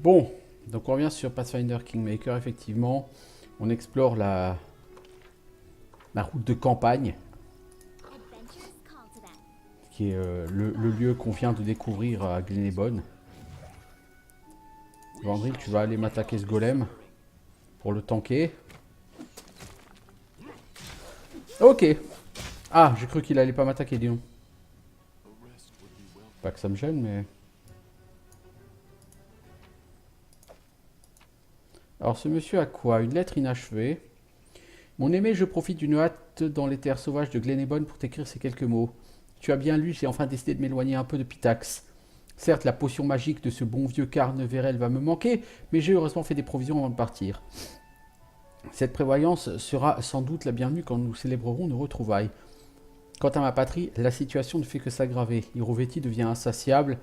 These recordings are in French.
Bon, donc on revient sur Pathfinder Kingmaker, effectivement. On explore la route de campagne, qui est le lieu qu'on vient de découvrir à Glenebone. Vandril, tu vas aller m'attaquer ce golem pour le tanker. Ok. Ah, j'ai cru qu'il allait pas m'attaquer, dis donc. Pas que ça me gêne, mais... Alors, ce monsieur a quoi? Une lettre inachevée. Mon aimé, je profite d'une hâte dans les terres sauvages de Glenebone pour t'écrire ces quelques mots. Tu as bien lu, j'ai enfin décidé de m'éloigner un peu de Pitax. Certes, la potion magique de ce bon vieux Carneverel va me manquer, mais j'ai heureusement fait des provisions avant de partir. Cette prévoyance sera sans doute la bienvenue quand nous célébrerons nos retrouvailles. Quant à ma patrie, la situation ne fait que s'aggraver. Irovetti devient insatiable,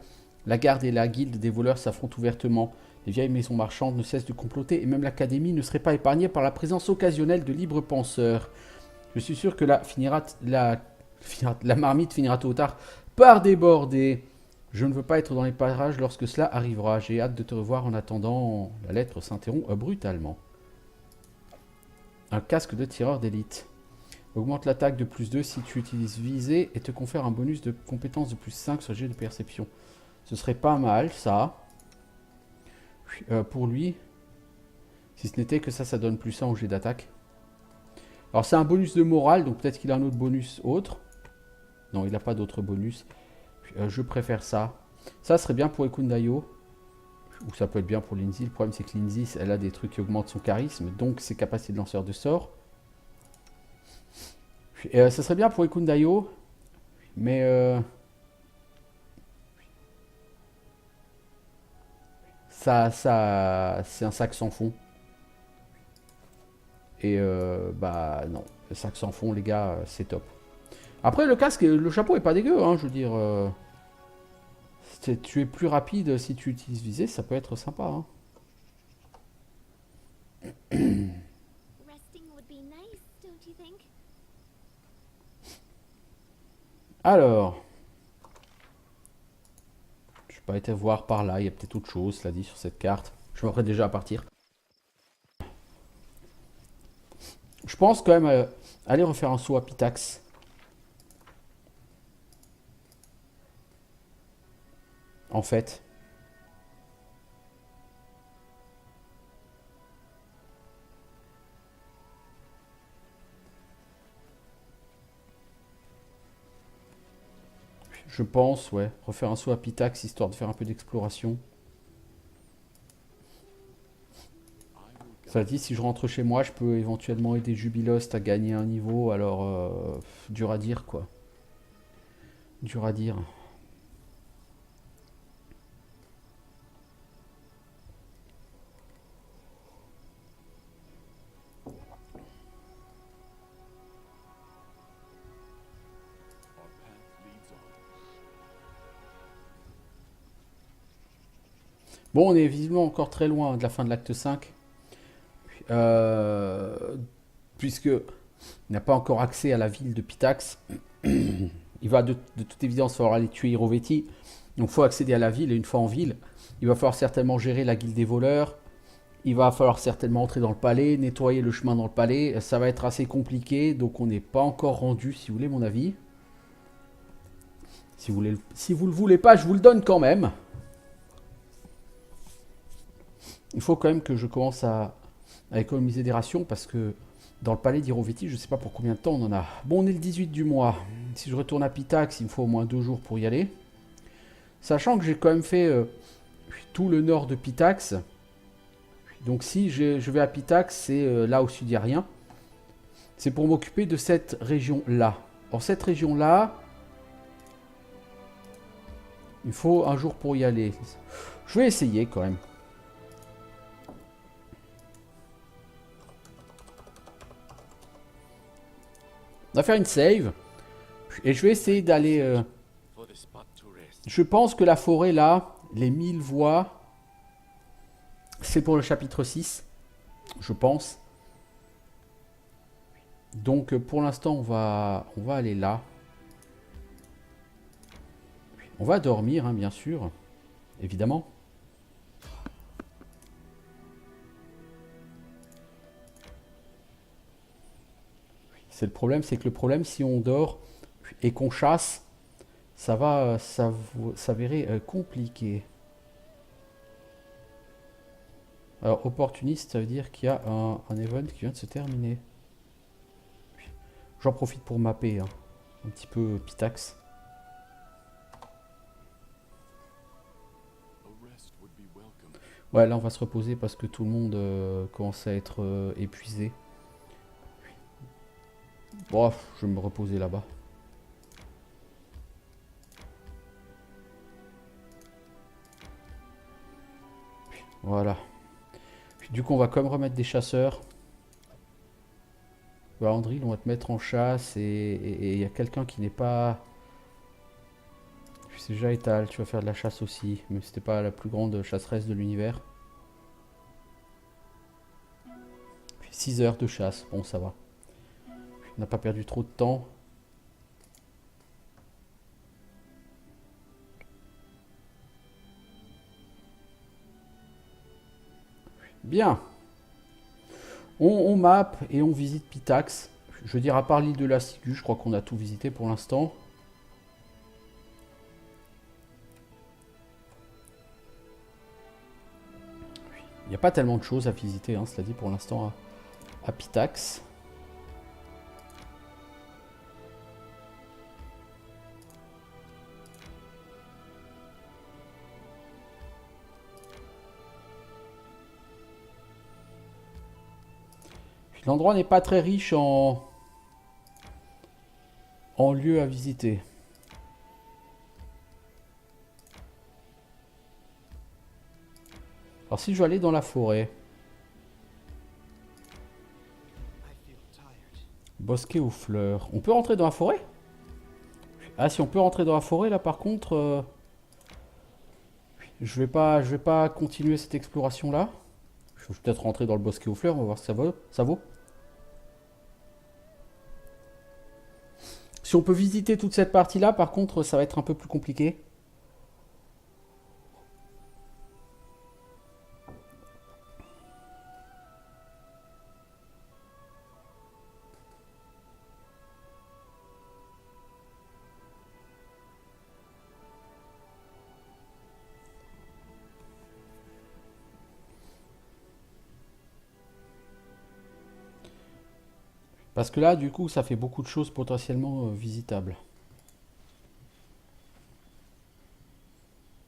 la garde et la guilde des voleurs s'affrontent ouvertement. Les vieilles maisons marchandes ne cessent de comploter et même l'académie ne serait pas épargnée par la présence occasionnelle de libres penseurs. Je suis sûr que la marmite finira tôt ou tard par déborder. Je ne veux pas être dans les parages lorsque cela arrivera. J'ai hâte de te revoir en attendant. La lettre s'interrompt brutalement. Un casque de tireur d'élite. Augmente l'attaque de plus 2 si tu utilises visée et te confère un bonus de compétence de plus 5 sur le jet de perception. Ce serait pas mal, ça. Pour lui, si ce n'était que ça donne plus 1 au jet d'attaque. Alors c'est un bonus de morale, donc peut-être qu'il a un autre bonus autre. Non, il n'a pas d'autre bonus. Je préfère ça. Ça serait bien pour Ekundayo. Ou ça peut être bien pour Lindsay. Le problème c'est que Lindsay, elle a des trucs qui augmentent son charisme, donc ses capacités de lanceur de sorts. Ça serait bien pour Ekundayo, mais ça c'est un sac sans fond. Et bah non, le sac sans fond, les gars, c'est top. Après, le casque, le chapeau est pas dégueu, hein, je veux dire. Tu es plus rapide si tu utilises visée, ça peut être sympa. Hein. Alors, je vais pas été voir par là, il y a peut-être autre chose, cela dit, sur cette carte. Je m'apprête déjà à partir. Je pense quand même aller refaire un saut à Pitax. En fait. Je pense, ouais. Refaire un saut à Pitax, histoire de faire un peu d'exploration. Ça dit, si je rentre chez moi, je peux éventuellement aider Jubilost à gagner un niveau. Alors, dur à dire, quoi. Dur à dire. Bon, on est visiblement encore très loin de la fin de l'acte 5. Puisque il n'a pas encore accès à la ville de Pitax. Il va de toute évidence falloir aller tuer Irovetti. Donc il faut accéder à la ville et une fois en ville, il va falloir certainement gérer la guilde des voleurs. Il va falloir certainement entrer dans le palais, nettoyer le chemin dans le palais. Ça va être assez compliqué, donc on n'est pas encore rendu, si vous voulez mon avis. Si vous le voulez pas, je vous le donne quand même. Il faut quand même que je commence à économiser des rations parce que dans le palais d'Irovetti, je ne sais pas pour combien de temps on en a. Bon, on est le 18 du mois. Si je retourne à Pitax, il me faut au moins 2 jours pour y aller. Sachant que j'ai quand même fait tout le nord de Pitax. Donc si je vais à Pitax, c'est là au sud, il n'y a rien. C'est pour m'occuper de cette région-là. Or, cette région-là, il faut un jour pour y aller. Je vais essayer quand même. On va faire une save. Et je vais essayer d'aller... Je pense que la forêt là, les 1000 voies, c'est pour le chapitre 6. Je pense. Donc pour l'instant, on va aller là. On va dormir, hein, bien sûr. Évidemment. C'est le problème, c'est que le problème, si on dort et qu'on chasse, ça va s'avérer compliqué. Alors, opportuniste, ça veut dire qu'il y a un event qui vient de se terminer. J'en profite pour mapper, hein, un petit peu Pitax. Ouais, là on va se reposer parce que tout le monde commence à être épuisé. Bon, je vais me reposer là-bas. Voilà. Du coup, on va quand même remettre des chasseurs. Bah, Andril, on va te mettre en chasse et il y a quelqu'un qui n'est pas... C'est déjà Étal, tu vas faire de la chasse aussi, mais c'était pas la plus grande chasseresse de l'univers. 6 heures de chasse, bon ça va. On n'a pas perdu trop de temps. Bien. On map et on visite Pitax. Je veux dire, à part l'île de la Ciguë, je crois qu'on a tout visité pour l'instant. Il n'y a pas tellement de choses à visiter, hein, cela dit, pour l'instant à Pitax. L'endroit n'est pas très riche en lieux à visiter. Alors si je veux aller dans la forêt. Bosquet aux fleurs. On peut rentrer dans la forêt? Ah, si on peut rentrer dans la forêt, là par contre... je vais pas continuer cette exploration là. Je vais peut-être rentrer dans le bosquet aux fleurs, on va voir si ça vaut. Si on peut visiter toute cette partie là, par contre, ça va être un peu plus compliqué. Parce que là, du coup, ça fait beaucoup de choses potentiellement visitables.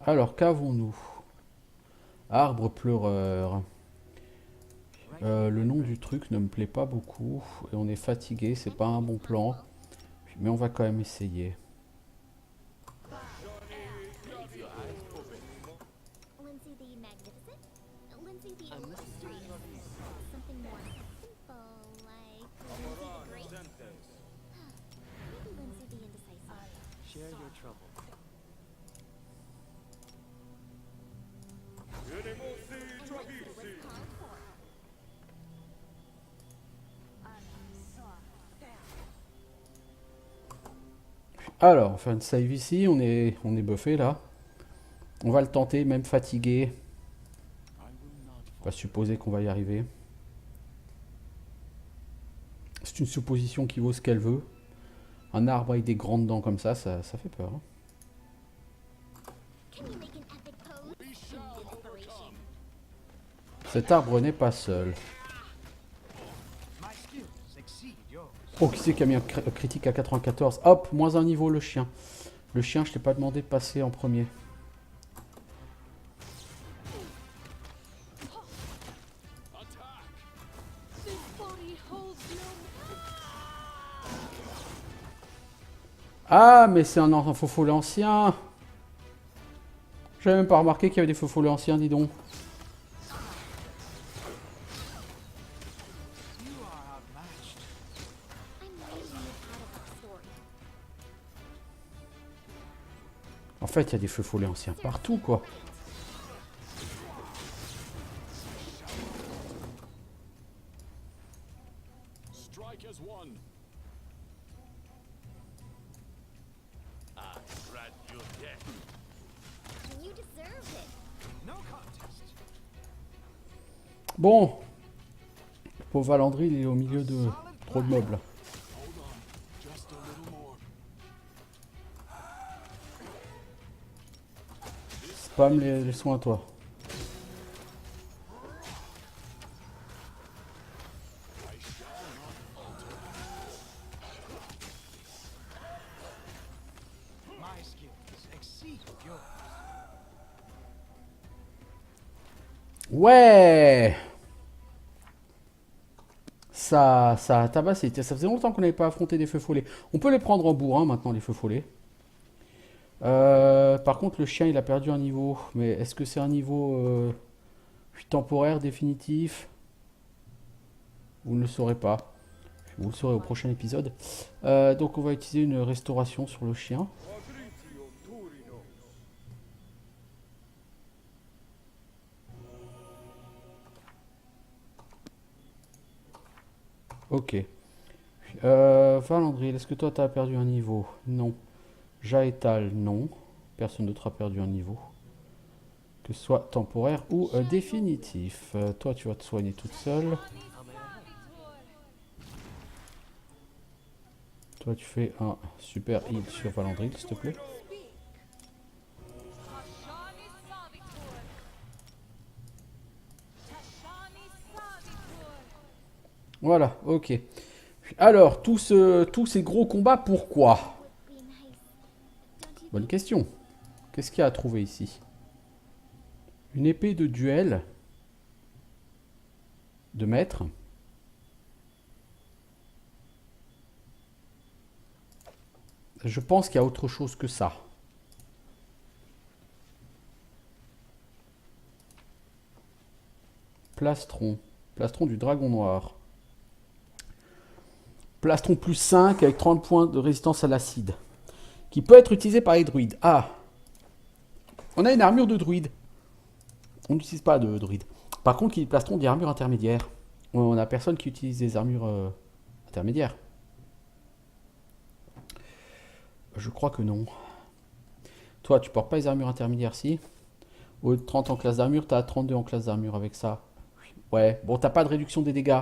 Alors, qu'avons-nous? Arbre pleureur. Le nom du truc ne me plaît pas beaucoup. Et on est fatigué, c'est pas un bon plan. Mais on va quand même essayer. Alors, on fait une save ici, on est buffé là. On va le tenter, même fatigué. On va supposer qu'on va y arriver. C'est une supposition qui vaut ce qu'elle veut. Un arbre avec des grandes dents comme ça fait peur. Hein. Cet arbre n'est pas seul. Oh, qui c'est qui a mis un critique à 94? Hop, moins un niveau le chien. Le chien, je t'ai pas demandé de passer en premier. Ah, mais c'est un faux follet ancien. J'avais même pas remarqué qu'il y avait des faux follets anciens, dis donc. En fait, il y a des feux follets anciens partout, quoi. Bon. Le pauvre Valandry, il est au milieu de trop de mobs. Spam les soins à toi. Ouais! Ça a tabassé. Ça faisait longtemps qu'on n'avait pas affronté des feux follets. On peut les prendre en bourrin maintenant, les feux follets. Par contre, le chien, il a perdu un niveau. Mais est-ce que c'est un niveau temporaire, définitif? Vous ne le saurez pas. Vous le saurez au prochain épisode. Donc on va utiliser une restauration sur le chien. Ok. Valandril, est-ce que toi tu as perdu un niveau? Non. Jaetal, non. Personne d'autre a perdu un niveau. Que ce soit temporaire ou définitif. Toi tu vas te soigner toute seule. Toi tu fais un super heal sur Valandril, s'il te plaît. Voilà, ok. Alors, tous ces gros combats, pourquoi? Bonne question. Qu'est-ce qu'il y a à trouver ici? Une épée de duel de maître. Je pense qu'il y a autre chose que ça. Plastron. Plastron du dragon noir. Plastron plus 5 avec 30 points de résistance à l'acide. Qui peut être utilisé par les druides. Ah! On a une armure de druide. On n'utilise pas de druide. Par contre, les plastrons des armures intermédiaires. On a personne qui utilise des armures intermédiaires. Je crois que non. Toi, tu portes pas les armures intermédiaires, si? Au lieu de 30 en classe d'armure, tu as 32 en classe d'armure avec ça. Ouais, bon, t'as pas de réduction des dégâts.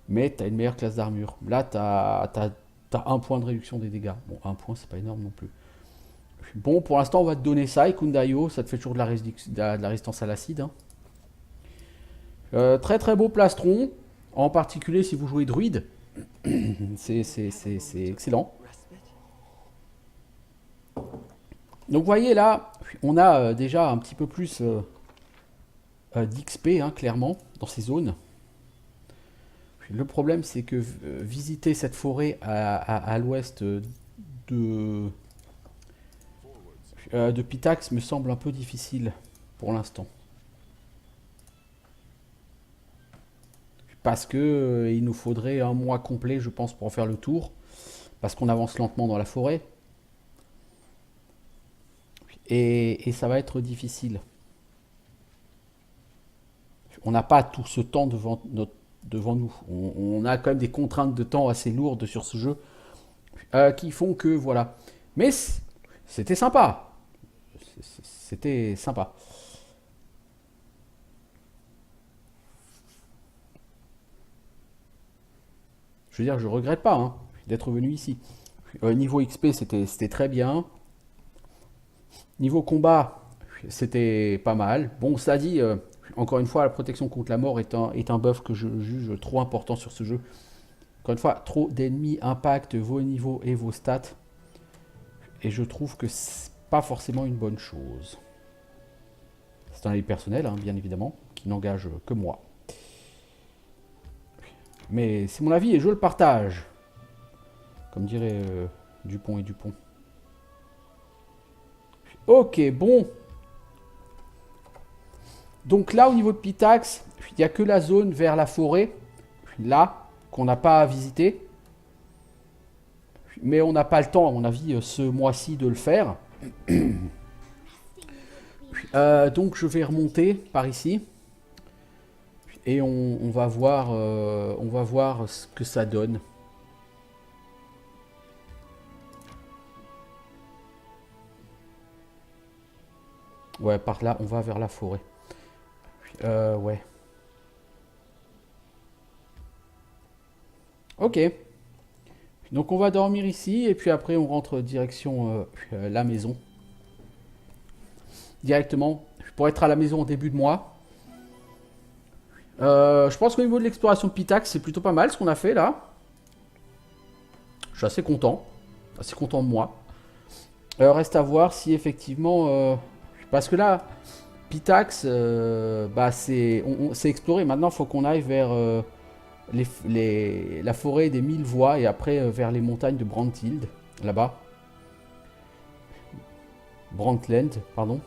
Mais tu as une meilleure classe d'armure. Là, tu as un point de réduction des dégâts. Bon, un point, c'est pas énorme non plus. Bon, pour l'instant, on va te donner ça, Ikundayo. Ça te fait toujours de la résistance à l'acide. Hein. Très très beau plastron. En particulier si vous jouez druide. C'est excellent. Donc vous voyez là, on a déjà un petit peu plus d'XP, hein, clairement, dans ces zones. Le problème, c'est que visiter cette forêt à l'ouest de Pitax me semble un peu difficile pour l'instant. Parce que il nous faudrait un mois complet, je pense, pour en faire le tour. Parce qu'on avance lentement dans la forêt. Et ça va être difficile. On n'a pas tout ce temps devant nous. On a quand même des contraintes de temps assez lourdes sur ce jeu qui font que voilà. Mais c'était sympa. C'était sympa. Je veux dire, je regrette pas hein, d'être venu ici. Niveau XP, c'était très bien. Niveau combat, c'était pas mal. Bon, ça dit, encore une fois, la protection contre la mort est un buff que je juge trop important sur ce jeu. Encore une fois, trop d'ennemis impactent vos niveaux et vos stats. Et je trouve que c'est pas forcément une bonne chose. C'est un avis personnel, hein, bien évidemment, qui n'engage que moi. Mais c'est mon avis et je le partage. Comme dirait Dupont et Dupont. Ok, bon. Donc là, au niveau de Pitax, il n'y a que la zone vers la forêt, là, qu'on n'a pas à visiter. Mais on n'a pas le temps, à mon avis, ce mois-ci de le faire. Donc je vais remonter par ici. Et on va voir ce que ça donne. Ouais, par là, on va vers la forêt. Ouais. Ok. Donc on va dormir ici et puis après on rentre direction la maison. directement pour être à la maison au début de mois. Je pense qu'au niveau de l'exploration de Pitax, c'est plutôt pas mal ce qu'on a fait là. Je suis assez content de moi. Reste à voir si effectivement... parce que là, Pitax, bah c'est exploré. Maintenant, il faut qu'on aille vers la forêt des 1000 voies et après vers les montagnes de Brandhild, là-bas. Brandtland, pardon.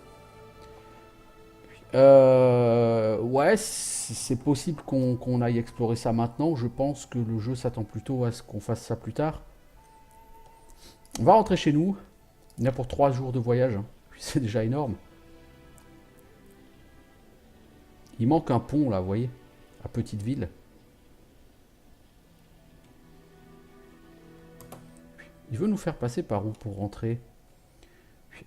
Ouais, c'est possible qu'on aille explorer ça maintenant. Je pense que le jeu s'attend plutôt à ce qu'on fasse ça plus tard. On va rentrer chez nous. Il y a pour 3 jours de voyage. Hein. C'est déjà énorme. Il manque un pont là, vous voyez, à Petite Ville. Il veut nous faire passer par où pour rentrer?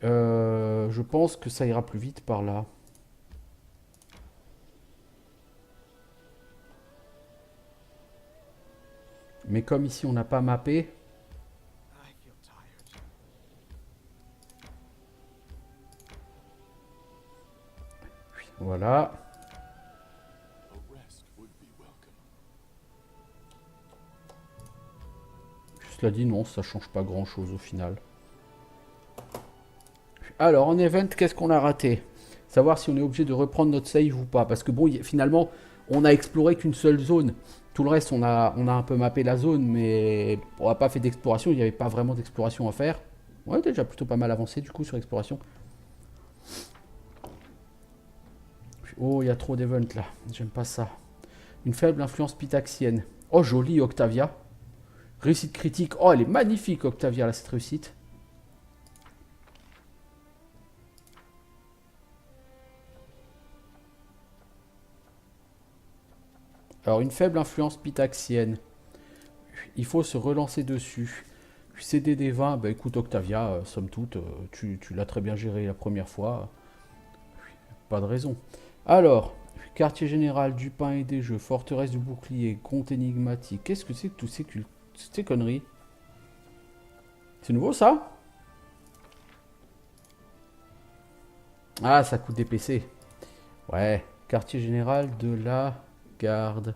Je pense que ça ira plus vite par là. Mais comme ici on n'a pas mappé... Voilà. Cela dit, non, ça change pas grand chose au final. Alors, en event, qu'est-ce qu'on a raté? Savoir si on est obligé de reprendre notre save ou pas. Parce que bon, finalement, on a exploré qu'une seule zone. Tout le reste, on a un peu mappé la zone, mais on n'a pas fait d'exploration. Il n'y avait pas vraiment d'exploration à faire. On est déjà plutôt pas mal avancé du coup sur l'exploration. Oh, il y a trop d'events là. J'aime pas ça. Une faible influence pitaxienne. Oh, joli Octavia. Réussite critique. Oh, elle est magnifique Octavia là, cette réussite. Alors, une faible influence pitaxienne. Il faut se relancer dessus. CD des 20, bah écoute Octavia, somme toute, tu l'as très bien géré la première fois. Pas de raison. Alors, quartier général du pain et des jeux, forteresse du bouclier, compte énigmatique. Qu'est-ce que c'est que tous ces conneries? C'est nouveau ça? Ah, ça coûte des PC. Ouais, quartier général de la garde.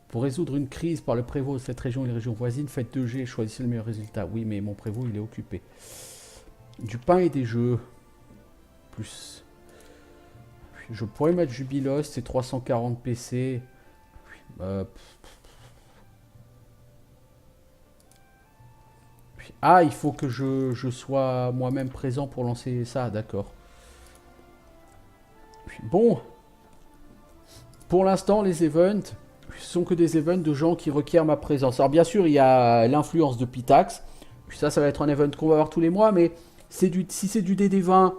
Pour résoudre une crise par le prévôt de cette région et les régions voisines, faites 2G et choisissez le meilleur résultat. Oui, mais mon prévôt, il est occupé. Du pain et des jeux. Plus. Je pourrais mettre Jubilos, c'est 340 PC. Ah, il faut que je sois moi-même présent pour lancer ça, d'accord. Bon. Pour l'instant, les events sont que des events de gens qui requièrent ma présence. Alors bien sûr, il y a l'influence de Pitax. Ça va être un event qu'on va avoir tous les mois, mais si c'est du DD20,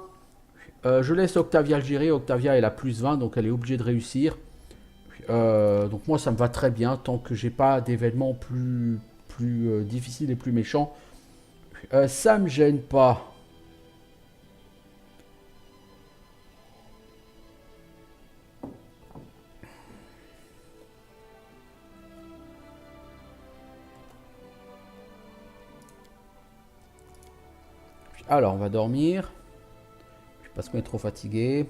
je laisse Octavia le gérer. Octavia est la plus 20, donc elle est obligée de réussir. Donc moi, ça me va très bien, tant que j'ai pas d'événements plus difficiles et plus méchants. Ça me gêne pas. Alors, on va dormir. Parce qu'on est trop fatigué.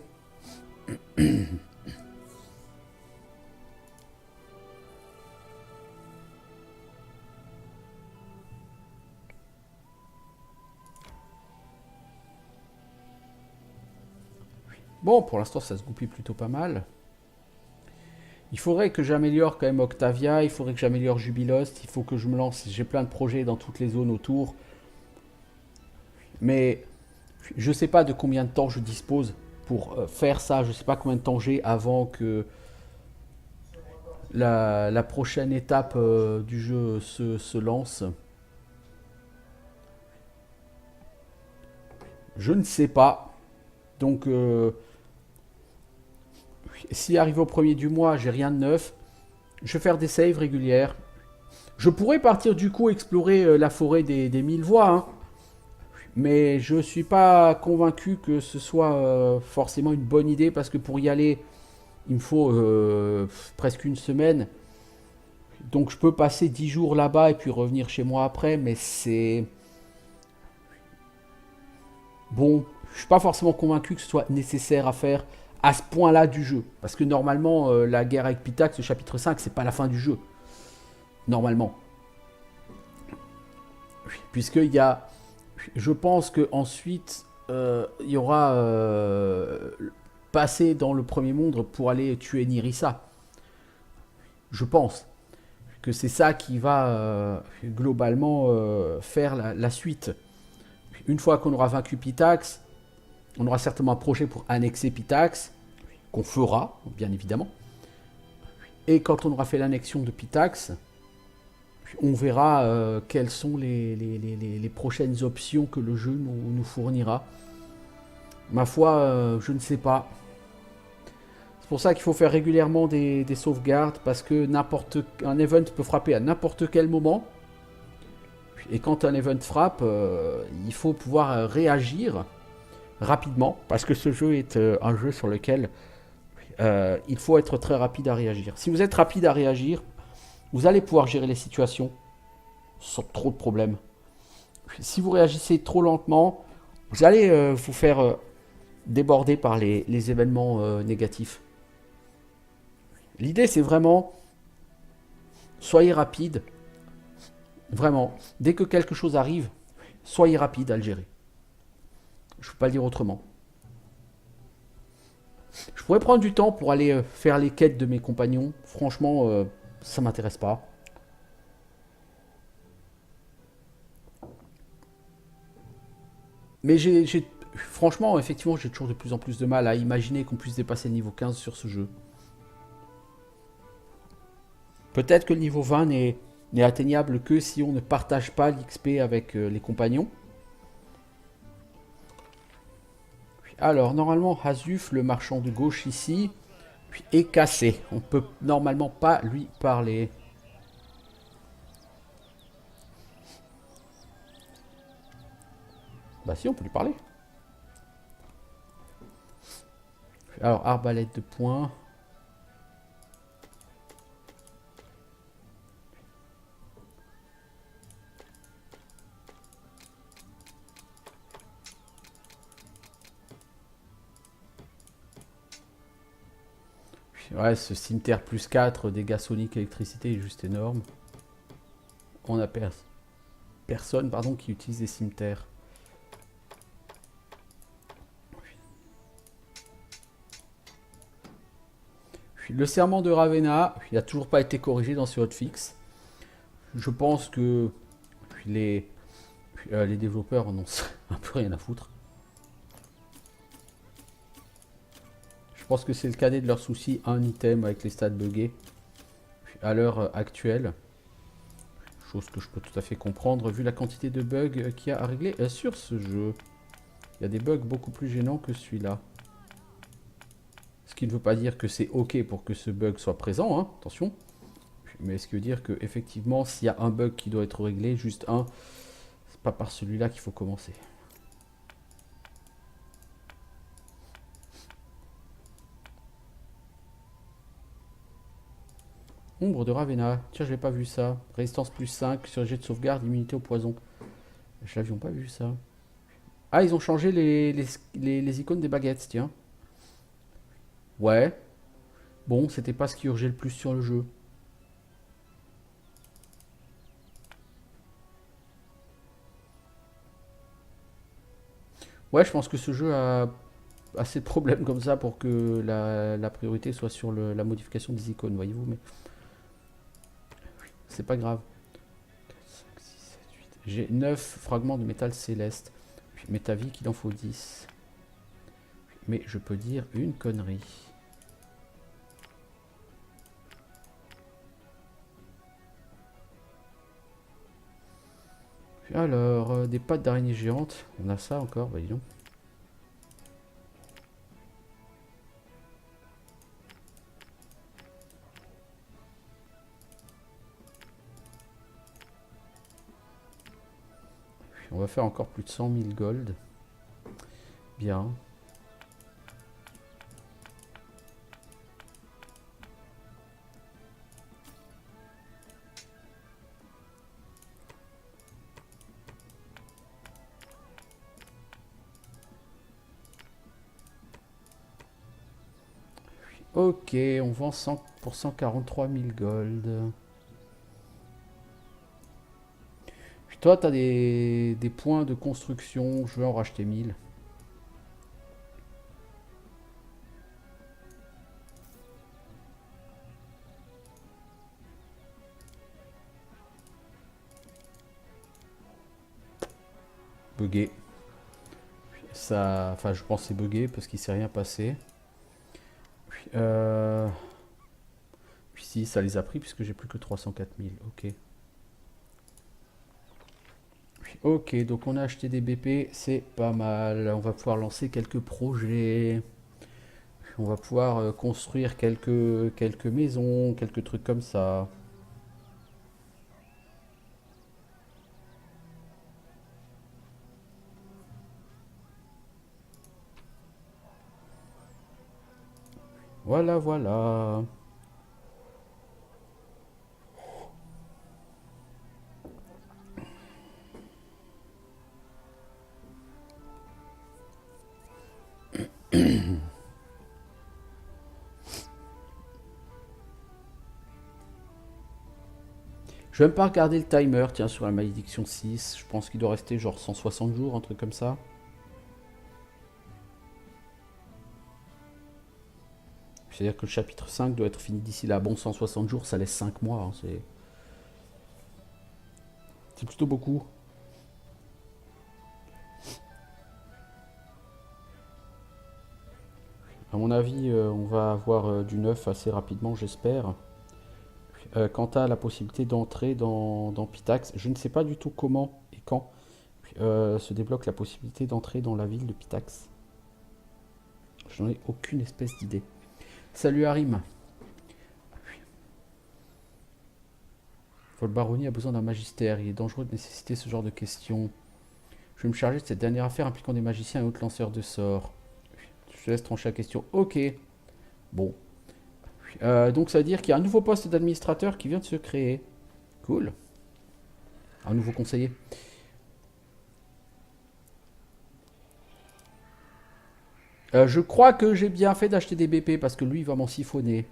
Bon, pour l'instant, ça se goupille plutôt pas mal. Il faudrait que j'améliore quand même Octavia, il faudrait que j'améliore Jubilost, il faut que je me lance, j'ai plein de projets dans toutes les zones autour. Mais je sais pas de combien de temps je dispose pour faire ça, je sais pas combien de temps j'ai avant que la prochaine étape du jeu se lance. Je ne sais pas. Donc si arrivé au premier du mois, j'ai rien de neuf, je vais faire des saves régulières. Je pourrais partir du coup explorer la forêt des 1000 voies, hein, mais je suis pas convaincu que ce soit forcément une bonne idée parce que pour y aller, il me faut presque une semaine. Donc je peux passer 10 jours là-bas et puis revenir chez moi après, mais c'est Bon, je suis pas forcément convaincu que ce soit nécessaire à faire à ce point-là du jeu. Parce que normalement, la guerre avec Pitax, le chapitre 5, c'est pas la fin du jeu. Normalement. Puisqu'il y a. Je pense que ensuite il y aura passer dans le premier monde pour aller tuer Nirissa. Je pense que c'est ça qui va globalement faire la suite. Une fois qu'on aura vaincu Pitax, on aura certainement un projet pour annexer Pitax, qu'on fera, bien évidemment. Et quand on aura fait l'annexion de Pitax, on verra quelles sont les prochaines options que le jeu nous fournira. Ma foi, je ne sais pas. C'est pour ça qu'il faut faire régulièrement des sauvegardes, parce que un event peut frapper à n'importe quel moment. Et quand un event frappe, il faut pouvoir réagir rapidement, parce que ce jeu est un jeu sur lequel il faut être très rapide à réagir. Si vous êtes rapide à réagir, vous allez pouvoir gérer les situations sans trop de problèmes. Si vous réagissez trop lentement, vous allez vous faire déborder par les événements négatifs. L'idée, c'est vraiment, soyez rapide, vraiment. Dès que quelque chose arrive, soyez rapide à le gérer. Je ne peux pas le dire autrement. Je pourrais prendre du temps pour aller faire les quêtes de mes compagnons. Franchement, ça m'intéresse pas. Mais franchement, effectivement, j'ai toujours de plus en plus de mal à imaginer qu'on puisse dépasser le niveau 15 sur ce jeu. Peut-être que le niveau 20 n'est atteignable que si on ne partage pas l'XP avec les compagnons. Alors, normalement, Hasuf, le marchand de gauche ici, est cassé. On peut normalement pas lui parler. Bah si, on peut lui parler. Alors, arbalète de poing. Ouais, ce cimetière plus 4, dégâts soniques, électricité est juste énorme. On a personne qui utilise des cimetières. Le serment de Ravenna, il n'a toujours pas été corrigé dans ce hotfix. Je pense que les développeurs en ont un peu rien à foutre. Je pense que c'est le cadet de leur souci, un item avec les stats buggés à l'heure actuelle. Chose que je peux tout à fait comprendre vu la quantité de bugs qu'il y a à régler sur ce jeu. Il y a des bugs beaucoup plus gênants que celui-là. Ce qui ne veut pas dire que c'est ok pour que ce bug soit présent, hein, attention. Mais ce qui veut dire que effectivement, s'il y a un bug qui doit être réglé, juste un, c'est pas par celui-là qu'il faut commencer. Ombre de Ravenna. Tiens, je n'ai pas vu ça. Résistance plus 5 sur jet de sauvegarde, immunité au poison. Je n'avions pas vu ça. Ah, ils ont changé les icônes des baguettes, tiens. Ouais. Bon, c'était pas ce qui urgeait le plus sur le jeu. Ouais, je pense que ce jeu a assez de problèmes comme ça pour que la priorité soit sur la modification des icônes, voyez-vous, mais c'est pas grave. 4, 5, 6, 7, 8. J'ai 9 fragments de métal céleste. Mais ta vie qu'il en faut 10. Mais je peux dire une connerie. Alors, des pattes d'araignée géante. On a ça encore, bah dis donc. On va faire encore plus de 100 000 gold. Bien. Ok, on vend 100 pour 143 000 gold. Puis toi, t'as des points de construction. Je vais en racheter 1000. Bugué. Ça, enfin, je pense que c'est bugué parce qu'il s'est rien passé. Euh, Puis si, ça les a pris puisque j'ai plus que 304 000. Ok. Ok, donc on a acheté des BP, c'est pas mal. On va pouvoir lancer quelques projets. On va pouvoir construire quelques maisons, quelques trucs comme ça. Voilà, voilà. Je vais même pas regarder le timer, tiens, sur la malédiction 6. Je pense qu'il doit rester genre 160 jours, un truc comme ça. C'est-à-dire que le chapitre 5 doit être fini d'ici là. Bon, 160 jours, ça laisse 5 mois. Hein, c'est plutôt beaucoup. À mon avis, on va avoir du neuf assez rapidement, j'espère. Quant à la possibilité d'entrer dans Pitax, je ne sais pas du tout comment et quand se débloque la possibilité d'entrer dans la ville de Pitax. Je n'en ai aucune espèce d'idée. Salut Harim. Votre baronnie a besoin d'un magistère. Il est dangereux de nécessiter ce genre de questions. Je vais me charger de cette dernière affaire impliquant des magiciens et autres lanceurs de sorts. Je te laisse trancher la question. Ok. Bon. Donc ça veut dire qu'il y a un nouveau poste d'administrateur qui vient de se créer. Cool. Un nouveau conseiller. Je crois que j'ai bien fait d'acheter des BP parce que lui il va m'en siphonner.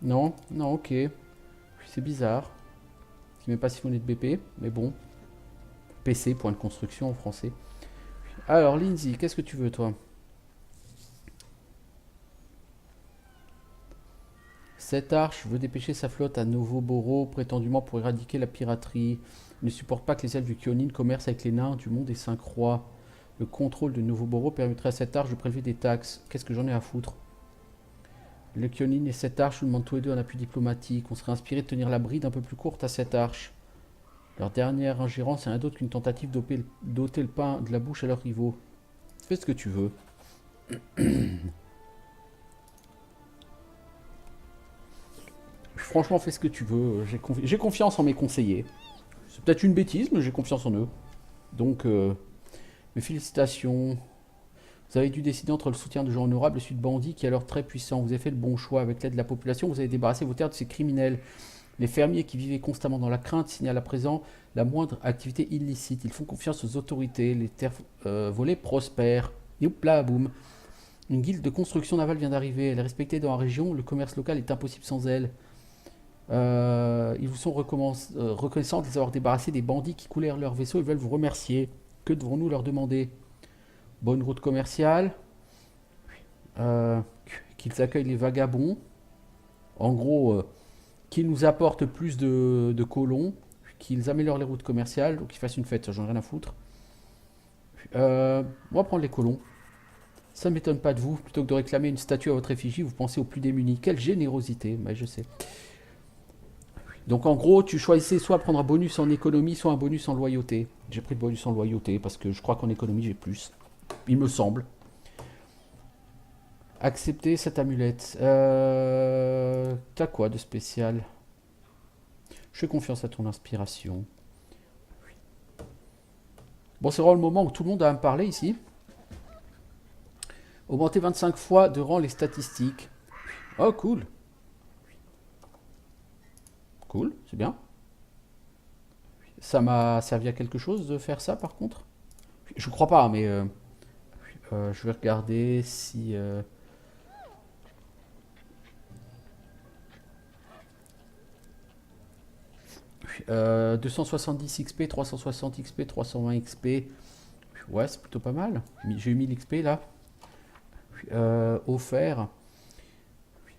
Non, non, ok. C'est bizarre. Il ne m'est pas siphonné de BP, mais bon. PC, point de construction en français. Alors Lindsay, qu'est-ce que tu veux toi? Cette arche veut dépêcher sa flotte à Novoboro, prétendument pour éradiquer la piraterie. Il ne supporte pas que les elfes du Kyonin commercent avec les nains du monde des cinq rois. Le contrôle de Novoboro permettrait à cette arche de prélever des taxes. Qu'est-ce que j'en ai à foutre? Le Kyonin et cette arche nous demandent tous les deux un appui diplomatique. On serait inspiré de tenir la bride un peu plus courte à cette arche. Leur dernière ingérence est rien d'autre qu'une tentative d'ôter le pain de la bouche à leurs rivaux. Fais ce que tu veux. Franchement, fais ce que tu veux. J'ai confiance en mes conseillers. C'est peut-être une bêtise, mais j'ai confiance en eux. Donc, mes félicitations. Vous avez dû décider entre le soutien de gens honorables et celui de bandits qui est alors très puissant. Vous avez fait le bon choix. Avec l'aide de la population, vous avez débarrassé vos terres de ces criminels. Les fermiers qui vivaient constamment dans la crainte signalent à présent la moindre activité illicite. Ils font confiance aux autorités. Les terres volées prospèrent. Youpla, boum. Une guilde de construction navale vient d'arriver. Elle est respectée dans la région. Le commerce local est impossible sans elle. Ils vous sont reconnaissants de les avoir débarrassés des bandits qui coulèrent leur vaisseau et veulent vous remercier. Que devrons-nous leur demander? Bonne route commerciale. euh, Qu'ils accueillent les vagabonds. En gros, qu'ils nous apportent plus de colons. Qu'ils améliorent les routes commerciales. Ou qu'ils fassent une fête, j'en ai rien à foutre. On va prendre les colons. Ça ne m'étonne pas de vous. Plutôt que de réclamer une statue à votre effigie, vous pensez aux plus démunis. Quelle générosité. Mais je sais. Donc en gros, tu choisissais soit prendre un bonus en économie, soit un bonus en loyauté. J'ai pris le bonus en loyauté parce que je crois qu'en économie j'ai plus. Il me semble. Accepter cette amulette. T'as quoi de spécial? Je fais confiance à ton inspiration. Bon, c'est vraiment le moment où tout le monde a à me parler ici. Augmenter 25 fois de rang les statistiques. Oh, cool. Cool, c'est bien. Ça m'a servi à quelque chose de faire ça par contre? Je crois pas, mais Je vais regarder si... 270 XP, 360 XP, 320 XP. Ouais, c'est plutôt pas mal. J'ai eu 1000 XP là. Offert.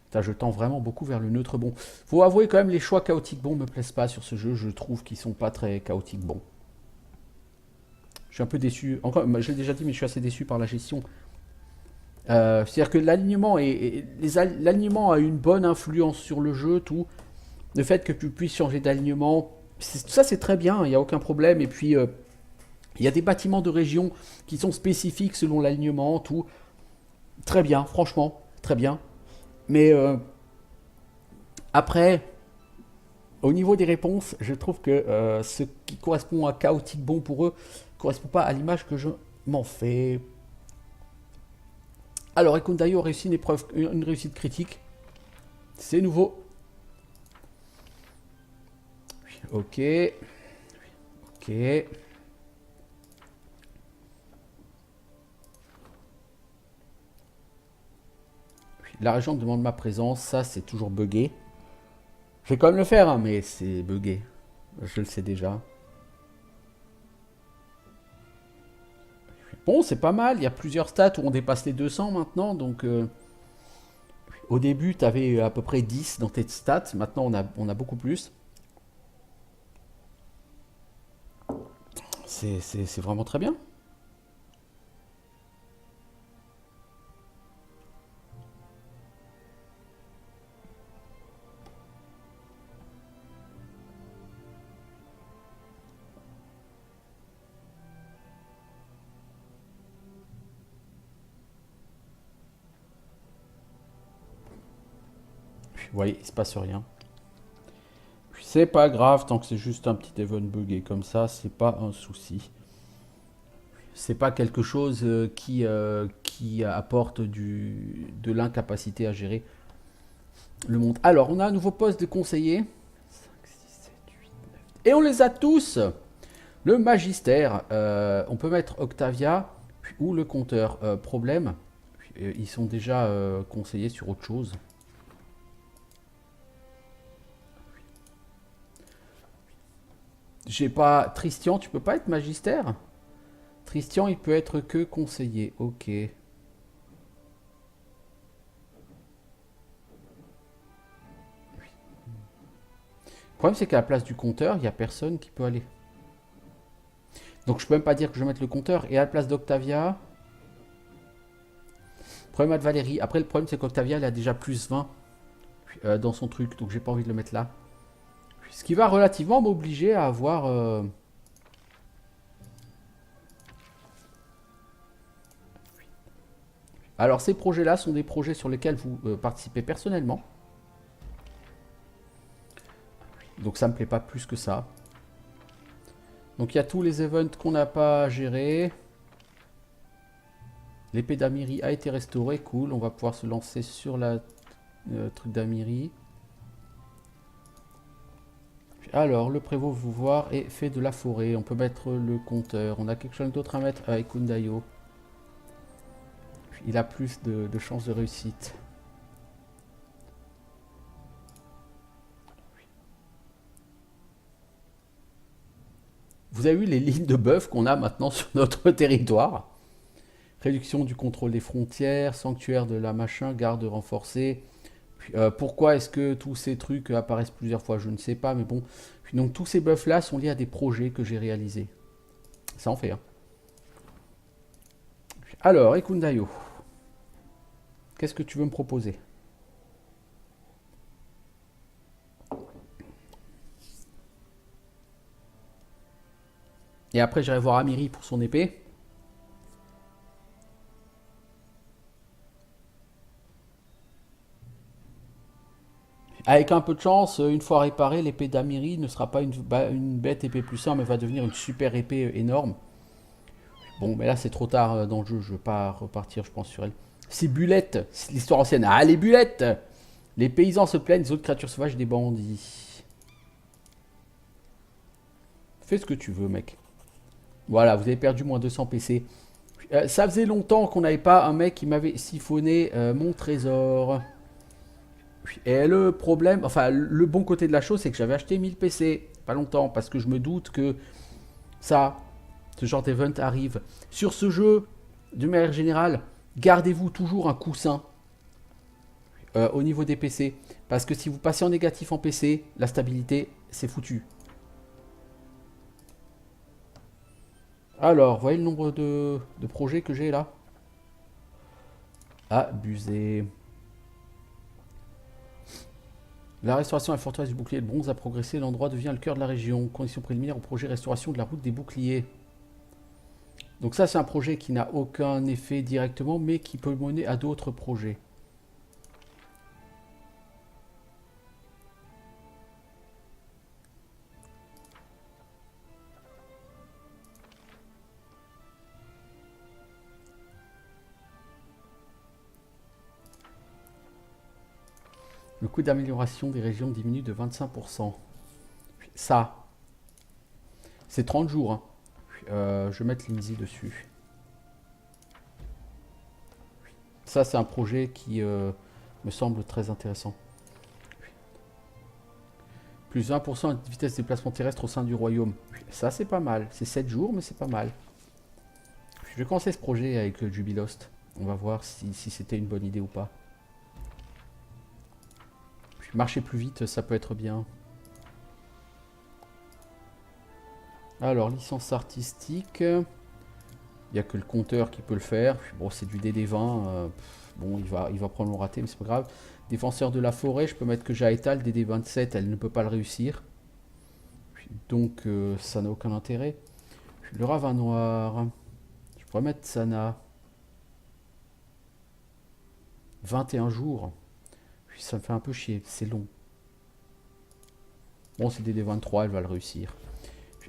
Putain, je tends vraiment beaucoup vers le neutre bon. Faut avouer quand même, les choix chaotiques bons me plaisent pas sur ce jeu. Je trouve qu'ils sont pas très chaotiques bons. Je suis un peu déçu. Encore, je l'ai déjà dit, mais je suis assez déçu par la gestion. C'est-à-dire que l'alignement l'alignement a une bonne influence sur le jeu, tout. Le fait que tu puisses changer d'alignement, ça c'est très bien, il n'y a aucun problème. Et puis, il y a des bâtiments de région qui sont spécifiques selon l'alignement, tout. Très bien, franchement, très bien. Mais après, au niveau des réponses, je trouve que ce qui correspond à chaotique bon pour eux ne correspond pas à l'image que je m'en fais. Alors, Ekundayo a réussi une réussite critique. C'est nouveau. Ok. Ok. La région demande ma présence. Ça, c'est toujours buggé. Je vais quand même le faire, hein, mais c'est buggé. Je le sais déjà. Bon, c'est pas mal. Il y a plusieurs stats où on dépasse les 200 maintenant. Donc, au début, tu avais à peu près 10 dans tes stats. Maintenant, on a beaucoup plus. C'est vraiment très bien. Vous voyez, il se passe rien. C'est pas grave, tant que c'est juste un petit event buggé comme ça, c'est pas un souci. C'est pas quelque chose qui apporte de l'incapacité à gérer le monde. Alors, on a un nouveau poste de conseiller. 5, 6, 7, 8, 9. Et on les a tous. Le magistère. On peut mettre Octavia ou le compteur. Problème. Ils sont déjà conseillers sur autre chose. J'ai pas... Tristian, tu peux pas être magistère? Tristian, il peut être que conseiller. Ok. Le problème, c'est qu'à la place du compteur, il n'y a personne qui peut aller. Donc, je peux même pas dire que je vais mettre le compteur. Et à la place d'Octavia... Problème de Valérie. Après, le problème, c'est qu'Octavia, elle a déjà plus 20 dans son truc. Donc, j'ai pas envie de le mettre là. Ce qui va relativement m'obliger à avoir... Alors, ces projets-là sont des projets sur lesquels vous participez personnellement. Donc, ça me plaît pas plus que ça. Donc, il y a tous les events qu'on n'a pas gérés. L'épée d'Amiri a été restaurée. Cool. On va pouvoir se lancer sur la truc d'Amiri. Alors, le prévôt vous voir et fait de la forêt. On peut mettre le compteur. On a quelque chose d'autre à mettre avec Kundayo. Il a plus de chances de réussite. Vous avez vu les lignes de bœuf qu'on a maintenant sur notre territoire? Réduction du contrôle des frontières, sanctuaire de la machin, garde renforcée. Pourquoi est-ce que tous ces trucs apparaissent plusieurs fois? Je ne sais pas, mais bon. Donc tous ces bœufs là sont liés à des projets que j'ai réalisés. Ça en fait. Hein. Alors, Ekundayo. Qu'est-ce que tu veux me proposer? Et après, j'irai voir Amiri pour son épée. Avec un peu de chance, une fois réparée, l'épée d'Amiri ne sera pas une bête épée plus 1, mais va devenir une super épée énorme. Bon, mais là, c'est trop tard dans le jeu. Je ne vais pas repartir, je pense, sur elle. C'est Bulette, c'est l'histoire ancienne. Ah, les Bulettes! Les paysans se plaignent des autres créatures sauvages et des bandits. Fais ce que tu veux, mec. Voilà, vous avez perdu moins 200 PC. Ça faisait longtemps qu'on n'avait pas un mec qui m'avait siphonné mon trésor. Et le problème, enfin le bon côté de la chose, c'est que j'avais acheté 1000 PC pas longtemps parce que je me doute que ça, ce genre d'event arrive. Sur ce jeu, de manière générale, gardez-vous toujours un coussin au niveau des PC. Parce que si vous passez en négatif en PC, la stabilité, c'est foutu. Alors, voyez le nombre de projets que j'ai là. Abusé. La restauration de la forteresse du bouclier de bronze a progressé. L'endroit devient le cœur de la région. Conditions préliminaires au projet restauration de la route des boucliers. Donc ça, c'est un projet qui n'a aucun effet directement, mais qui peut mener à d'autres projets. Le coût d'amélioration des régions diminue de 25%. Ça, c'est 30 jours. Hein. Je vais mettre Lindsay dessus. Ça, c'est un projet qui me semble très intéressant. Plus 20% de vitesse de déplacement terrestre au sein du royaume. Ça, c'est pas mal. C'est 7 jours, mais c'est pas mal. Je vais commencer ce projet avec Jubilost. On va voir si c'était une bonne idée ou pas. Marcher plus vite, ça peut être bien. Alors, licence artistique. Il n'y a que le compteur qui peut le faire. Bon, c'est du DD20. Bon, il va probablement rater, mais c'est pas grave. Défenseur de la forêt, je peux mettre que Jaetal. DD27, elle ne peut pas le réussir. Donc, ça n'a aucun intérêt. Le ravin noir. Je pourrais mettre Sana. 21 jours. Ça me fait un peu chier, c'est long. Bon, c'est DD23, elle va le réussir.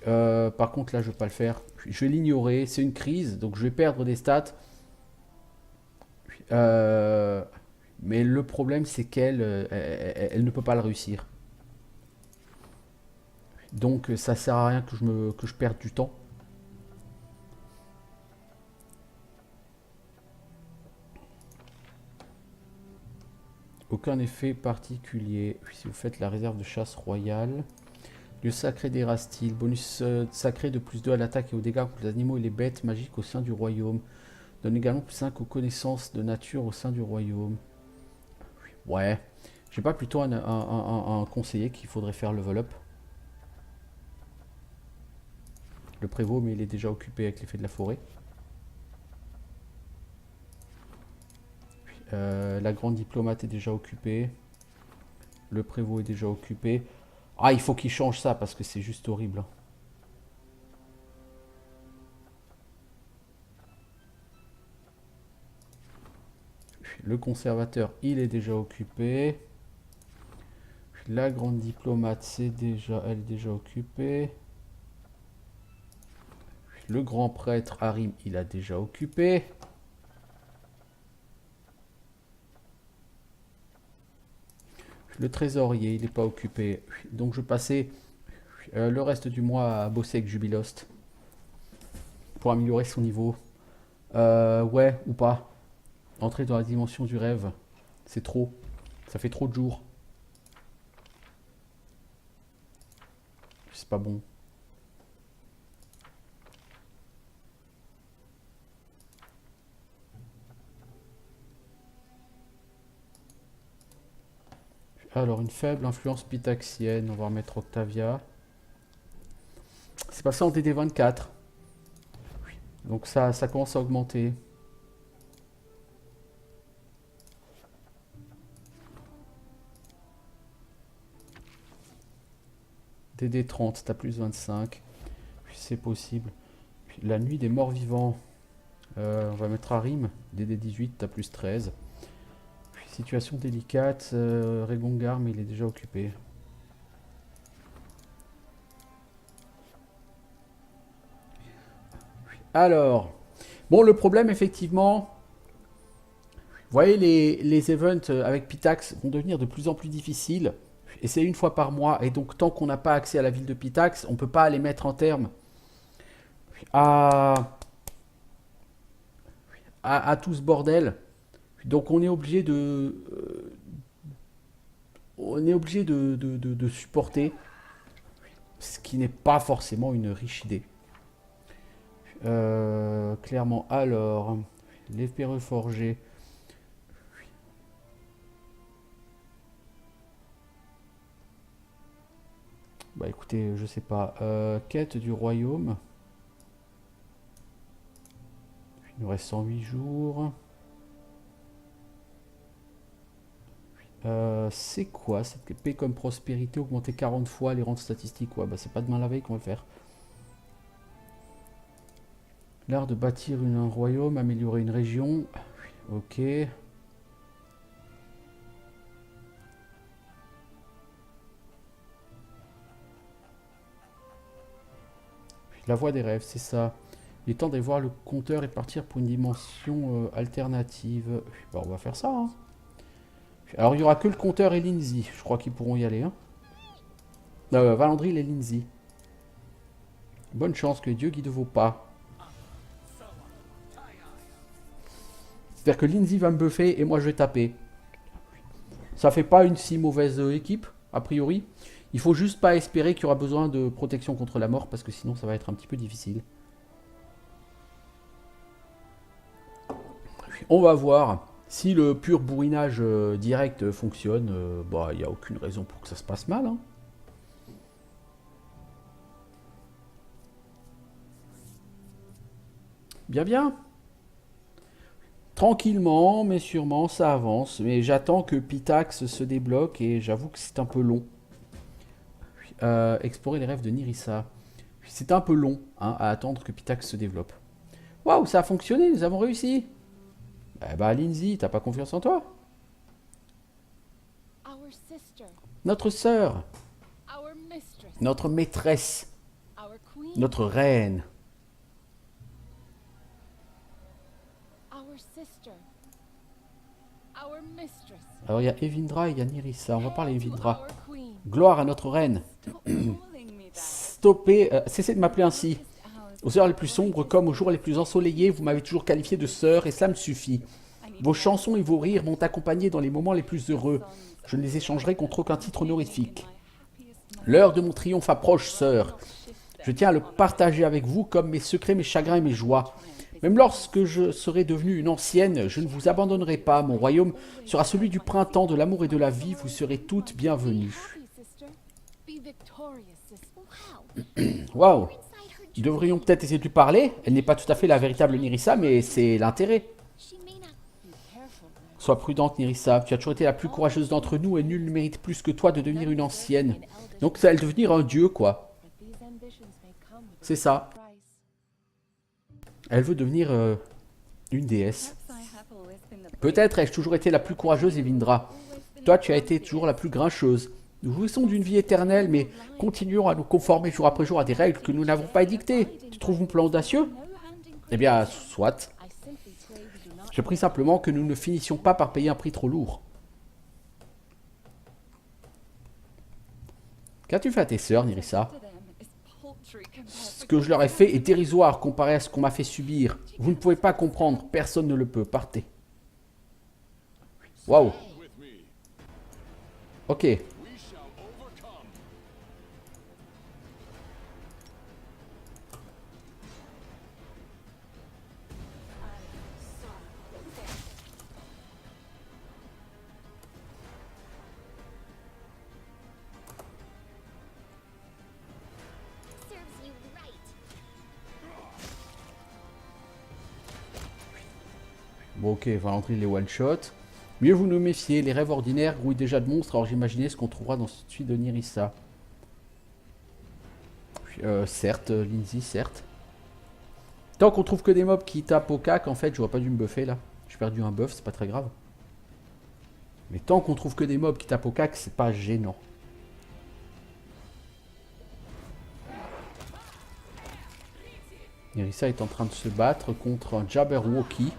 Par contre, là, je ne vais pas le faire. Je vais l'ignorer. C'est une crise, donc je vais perdre des stats. Mais le problème, c'est qu'elle elle ne peut pas le réussir. Donc, ça sert à rien que je perde du temps. Aucun effet particulier. Si vous faites la réserve de chasse royale. Lieu sacré d'Erastil. Bonus sacré de plus 2 à l'attaque et aux dégâts contre les animaux et les bêtes magiques au sein du royaume. Donne également plus 5 aux connaissances de nature au sein du royaume. Ouais. J'ai pas plutôt un conseiller qu'il faudrait faire level up. Le prévôt, mais il est déjà occupé avec l'effet de la forêt. La grande diplomate est déjà occupée. Le prévôt est déjà occupé. Ah, il faut qu'il change ça parce que c'est juste horrible. Le conservateur, il est déjà occupé. La grande diplomate, elle est déjà occupée. Le grand prêtre Harim, il a déjà occupé. Le trésorier, il n'est pas occupé. Donc je vais passer le reste du mois à bosser avec Jubilost. Pour améliorer son niveau. Ouais, ou pas. Entrer dans la dimension du rêve. C'est trop. Ça fait trop de jours. C'est pas bon. Alors, une faible influence pitaxienne. On va remettre Octavia. C'est passé en DD24. Donc ça commence à augmenter. DD30, t'as plus 25. Puis c'est possible. Puis la nuit des morts vivants. On va mettre Harim. DD18, t'as plus 13. Puis situation délicate. Regongar, mais il est déjà occupé. Alors, bon, le problème, effectivement, vous voyez, les events avec Pitax vont devenir de plus en plus difficiles. Et c'est une fois par mois. Et donc, tant qu'on n'a pas accès à la ville de Pitax, on ne peut pas les mettre en terme à à tout ce bordel. Donc on est obligé de supporter, ce qui n'est pas forcément une riche idée. Clairement, alors, l'épée reforgée. Bah écoutez, je sais pas. Quête du royaume. Il nous reste 108 jours. C'est quoi cette épée comme prospérité? Augmenter 40 fois les rentes statistiques. Ouais, bah c'est pas demain la veille qu'on va le faire. L'art de bâtir un royaume, améliorer une région. Ok. La voie des rêves, c'est ça. Il est temps d'aller voir le compteur et partir pour une dimension alternative. Bah, on va faire ça. Hein. Alors, il n'y aura que le compteur et Lindsay. Je crois qu'ils pourront y aller. Hein. Valandril et Lindsay. Bonne chance, que Dieu guide vos pas. C'est-à-dire que Lindsay va me buffer et moi je vais taper. Ça fait pas une si mauvaise équipe, a priori. Il faut juste pas espérer qu'il y aura besoin de protection contre la mort, parce que sinon ça va être un petit peu difficile. On va voir. Si le pur bourrinage direct fonctionne, bah il n'y a aucune raison pour que ça se passe mal. Hein. Bien, bien. Tranquillement, mais sûrement, ça avance. Mais j'attends que Pitax se débloque et j'avoue que c'est un peu long. Explorer les rêves de Nirissa. C'est un peu long hein, à attendre que Pitax se développe. Waouh, ça a fonctionné, nous avons réussi. Bah Lindsay, t'as pas confiance en toi? Notre sœur, notre maîtresse, notre reine. Alors il y a Evindra et il y a Nirissa. On va parler Evindra. Gloire à notre reine. Stoppez, cessez de m'appeler ainsi. Aux heures les plus sombres comme aux jours les plus ensoleillés, vous m'avez toujours qualifié de sœur et cela me suffit. Vos chansons et vos rires m'ont accompagné dans les moments les plus heureux. Je ne les échangerai contre aucun titre honorifique. L'heure de mon triomphe approche, sœur. Je tiens à le partager avec vous comme mes secrets, mes chagrins et mes joies. Même lorsque je serai devenue une ancienne, je ne vous abandonnerai pas. Mon royaume sera celui du printemps, de l'amour et de la vie. Vous serez toutes bienvenues. Waouh! Nous devrions peut-être essayer de lui parler. Elle n'est pas tout à fait la véritable Nirissa, mais c'est l'intérêt. Sois prudente, Nirissa. Tu as toujours été la plus courageuse d'entre nous et nul ne mérite plus que toi de devenir une ancienne. Donc ça va devenir un dieu, quoi. C'est ça. Elle veut devenir une déesse. Peut-être ai-je toujours été la plus courageuse, Evindra. Toi, tu as été toujours la plus grincheuse. Nous jouissons d'une vie éternelle, mais continuons à nous conformer jour après jour à des règles que nous n'avons pas édictées. Tu trouves mon plan audacieux? Eh bien, soit. Je prie simplement que nous ne finissions pas par payer un prix trop lourd. Qu'as-tu fait à tes sœurs, Nirissa? Ce que je leur ai fait est dérisoire comparé à ce qu'on m'a fait subir. Vous ne pouvez pas comprendre, personne ne le peut. Partez. Waouh. Ok. Bon ok, on va rentrer les one-shot. Mieux vous nous méfiez, les rêves ordinaires grouillent déjà de monstres, alors j'imaginais ce qu'on trouvera dans cette suite de Nirissa. Certes, Lindsay, certes. Tant qu'on trouve que des mobs qui tapent au cac, en fait, j'aurais pas dû me buffer là. J'ai perdu un buff, c'est pas très grave. Mais tant qu'on trouve que des mobs qui tapent au cac, c'est pas gênant. Nirissa est en train de se battre contre un Jabberwocky.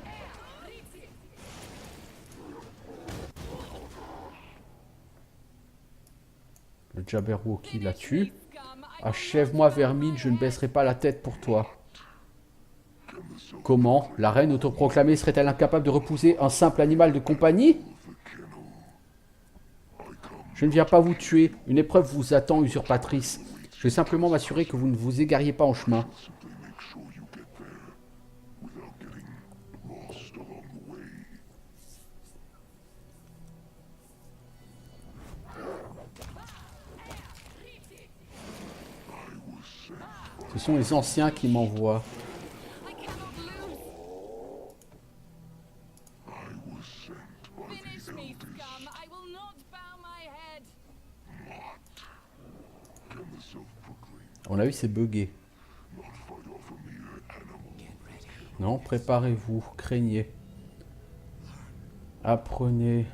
Le Jabberwocky la tue. Achève-moi, vermine, je ne baisserai pas la tête pour toi. Comment? La reine autoproclamée serait-elle incapable de repousser un simple animal de compagnie? Je ne viens pas vous tuer. Une épreuve vous attend, usurpatrice. Je vais simplement m'assurer que vous ne vous égariez pas en chemin. Ce sont les anciens qui m'envoient. On a vu, c'est buggé. Non, préparez-vous, craignez. Apprenez.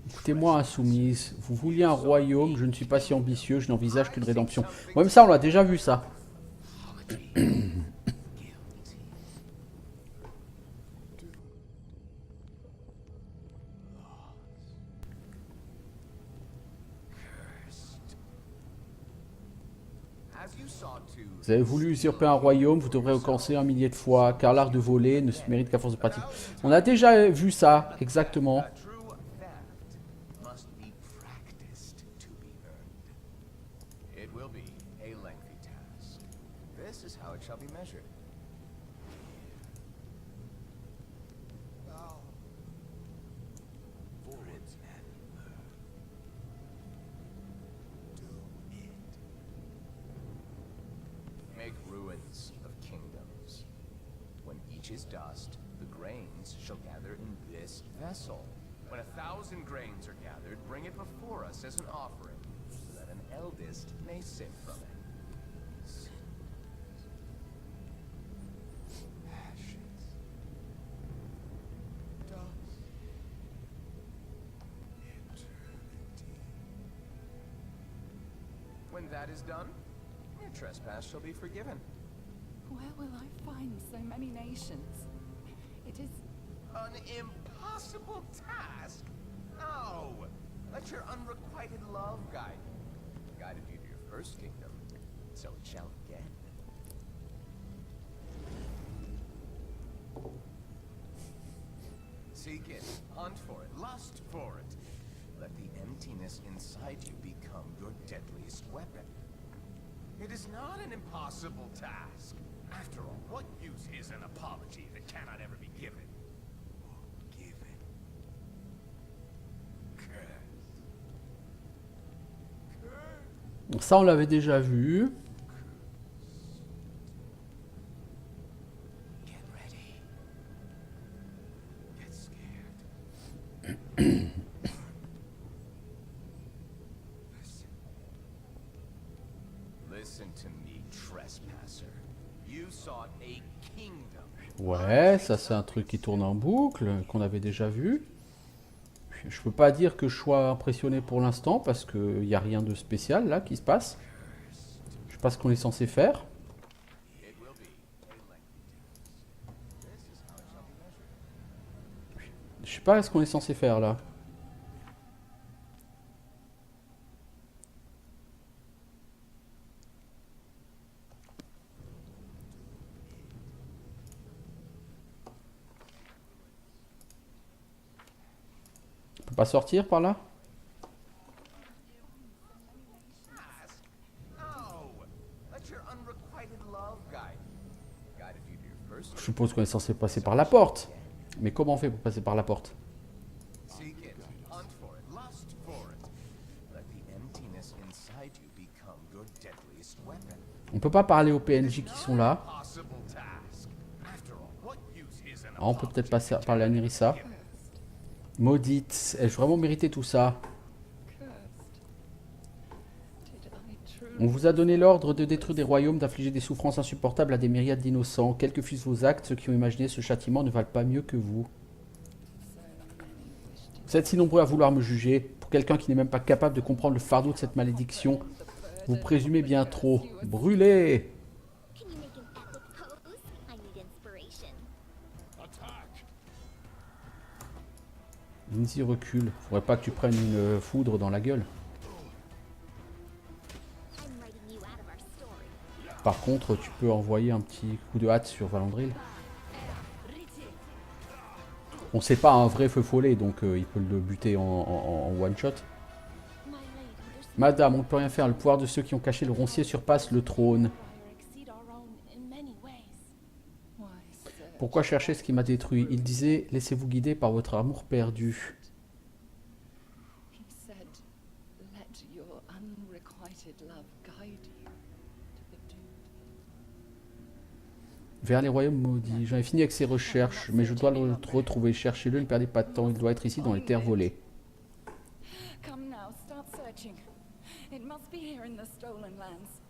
Écoutez-moi, insoumise. Vous vouliez un royaume, je ne suis pas si ambitieux, je n'envisage qu'une rédemption. Bon, même ça, on l'a déjà vu, ça. Vous avez voulu usurper un royaume, vous devrez recommencer 1 millier de fois, car l'art de voler ne se mérite qu'à force de pratique. On a déjà vu ça, exactement. Is dust, the grains shall gather in this vessel. When 1,000 grains are gathered, bring it before us as an offering, so that an eldest may sip from it. Ashes. Dust. Eternity. When that is done, your trespass shall be forgiven. Where will I find so many nations? It is An impossible task? No! Let your unrequited love guide you. Guided you to your first kingdom, so it shall again. Seek it, hunt for it, lust for it. Let the emptiness inside you become your deadliest weapon. It is not an impossible task. After all, what use is an apology that cannot ever be given? Or given? Donc ça, on l'avait déjà vu. Get ready. Get scared. Listen to me, trespasser. You sought a kingdom. Ouais, ça c'est un truc qui tourne en boucle, qu'on avait déjà vu. Je peux pas dire que je sois impressionné pour l'instant, parce qu'il n'y a rien de spécial là qui se passe. Je sais pas ce qu'on est censé faire. It will be a lengthy task. This is how it shall be measured. Je sais pas ce qu'on est censé faire là. On peut pas sortir par là? Task? No! Let your unrequited love guide you. Guided you to your first Je suppose qu'on est censé passer par la porte. Mais comment on fait pour passer par la porte? Seek it, hunt for it, lust for it. Let the emptiness inside you become your deadliest weapon. On peut pas parler aux PNJ qui sont là. Possible task. After all, what use is an Ah, on peut peut-être passer parler à Nerissa. Maudite, ai-je vraiment mérité tout ça? cursed. Did I truly On vous a donné l'ordre de détruire des royaumes, d'infliger des souffrances insupportables à des myriades d'innocents. Quels que fussent vos actes, ceux qui ont imaginé ce châtiment ne valent pas mieux que vous. so many wish to Vous êtes si nombreux à vouloir me juger. Pour quelqu'un qui n'est même pas capable de comprendre le fardeau de cette malédiction, vous présumez bien trop. Brûlez! Can you make an epic pose? I need inspiration. Lindsay recule. Faudrait pas que tu prennes une foudre dans la gueule. I'm writing you out of our story. Par contre, tu peux envoyer un petit coup de hâte sur Valandril. On sait pas un vrai feu follet, donc il peut le buter en one shot. My lady, there's Madame, on ne peut rien faire. Le pouvoir de ceux qui ont caché le roncier surpasse le trône. power exceed our own in many ways. Why, sir? Pourquoi chercher ce qui m'a détruit? Il disait, laissez-vous guider par votre amour perdu. He said, let your unrequited love guide you to the dude. Vers les royaumes maudits. J'en ai fini avec ces recherches, mais je dois le retrouver. Cherchez-le, ne perdez pas de temps. Il doit être ici dans les terres volées. Come now, start searching. It must be here in the stolen lands.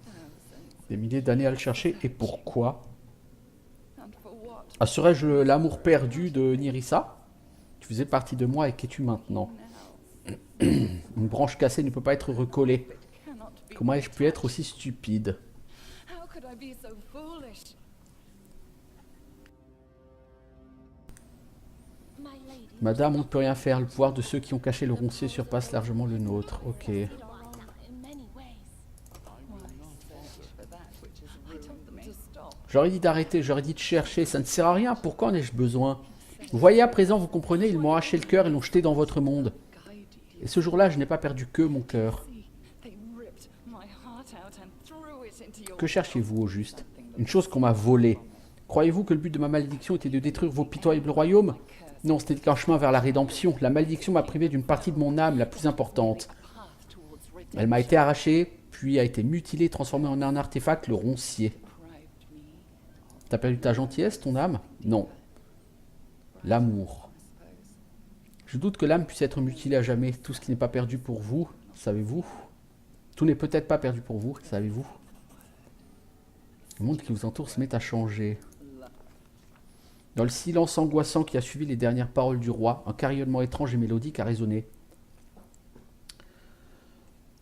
Thousands. Des milliers d'années à le chercher. Et pourquoi? And for what? Ah, serais-je l'amour perdu de Nyrissa? Tu faisais partie de moi et qu'es-tu maintenant? Now, Une branche cassée ne peut pas être recollée. cannot be. Comment ai-je pu être aussi stupide? How could I be so foolish? My lady, Madame, on ne peut rien faire. Le pouvoir de ceux qui ont caché le roncier surpasse largement le nôtre. Ok. exceed our own in many ways. Why search for that which is I told them to stop. J'aurais dit d'arrêter, j'aurais dit de chercher. Ça ne sert à rien. Pourquoi en ai-je besoin? Vous voyez à présent, vous comprenez, ils m'ont arraché le cœur et l'ont jeté dans votre monde. Guide you. Et ce jour-là, je n'ai pas perdu que mon cœur. See, they ripped my heart out and threw it into your Que cherchiez-vous au juste? Une chose qu'on m'a volée. Croyez-vous que le but de ma malédiction était de détruire vos pitoyables royaumes? Non, c'était qu'un chemin vers la rédemption. La malédiction m'a privé d'une partie de mon âme, la plus importante. path towards Elle m'a été arrachée, puis a été mutilée, transformée en un artefact, le roncier. deprived me, T'as perdu ta gentillesse, ton âme? Non. L'amour. I suppose. Je doute que l'âme puisse être mutilée à jamais. Tout ce qui n'est pas perdu pour vous, savez-vous? Tout n'est peut-être pas perdu pour vous, savez-vous? Le monde qui vous entoure se met à changer. Dans le silence angoissant qui a suivi les dernières paroles du roi, un carillonnement étrange et mélodique a résonné.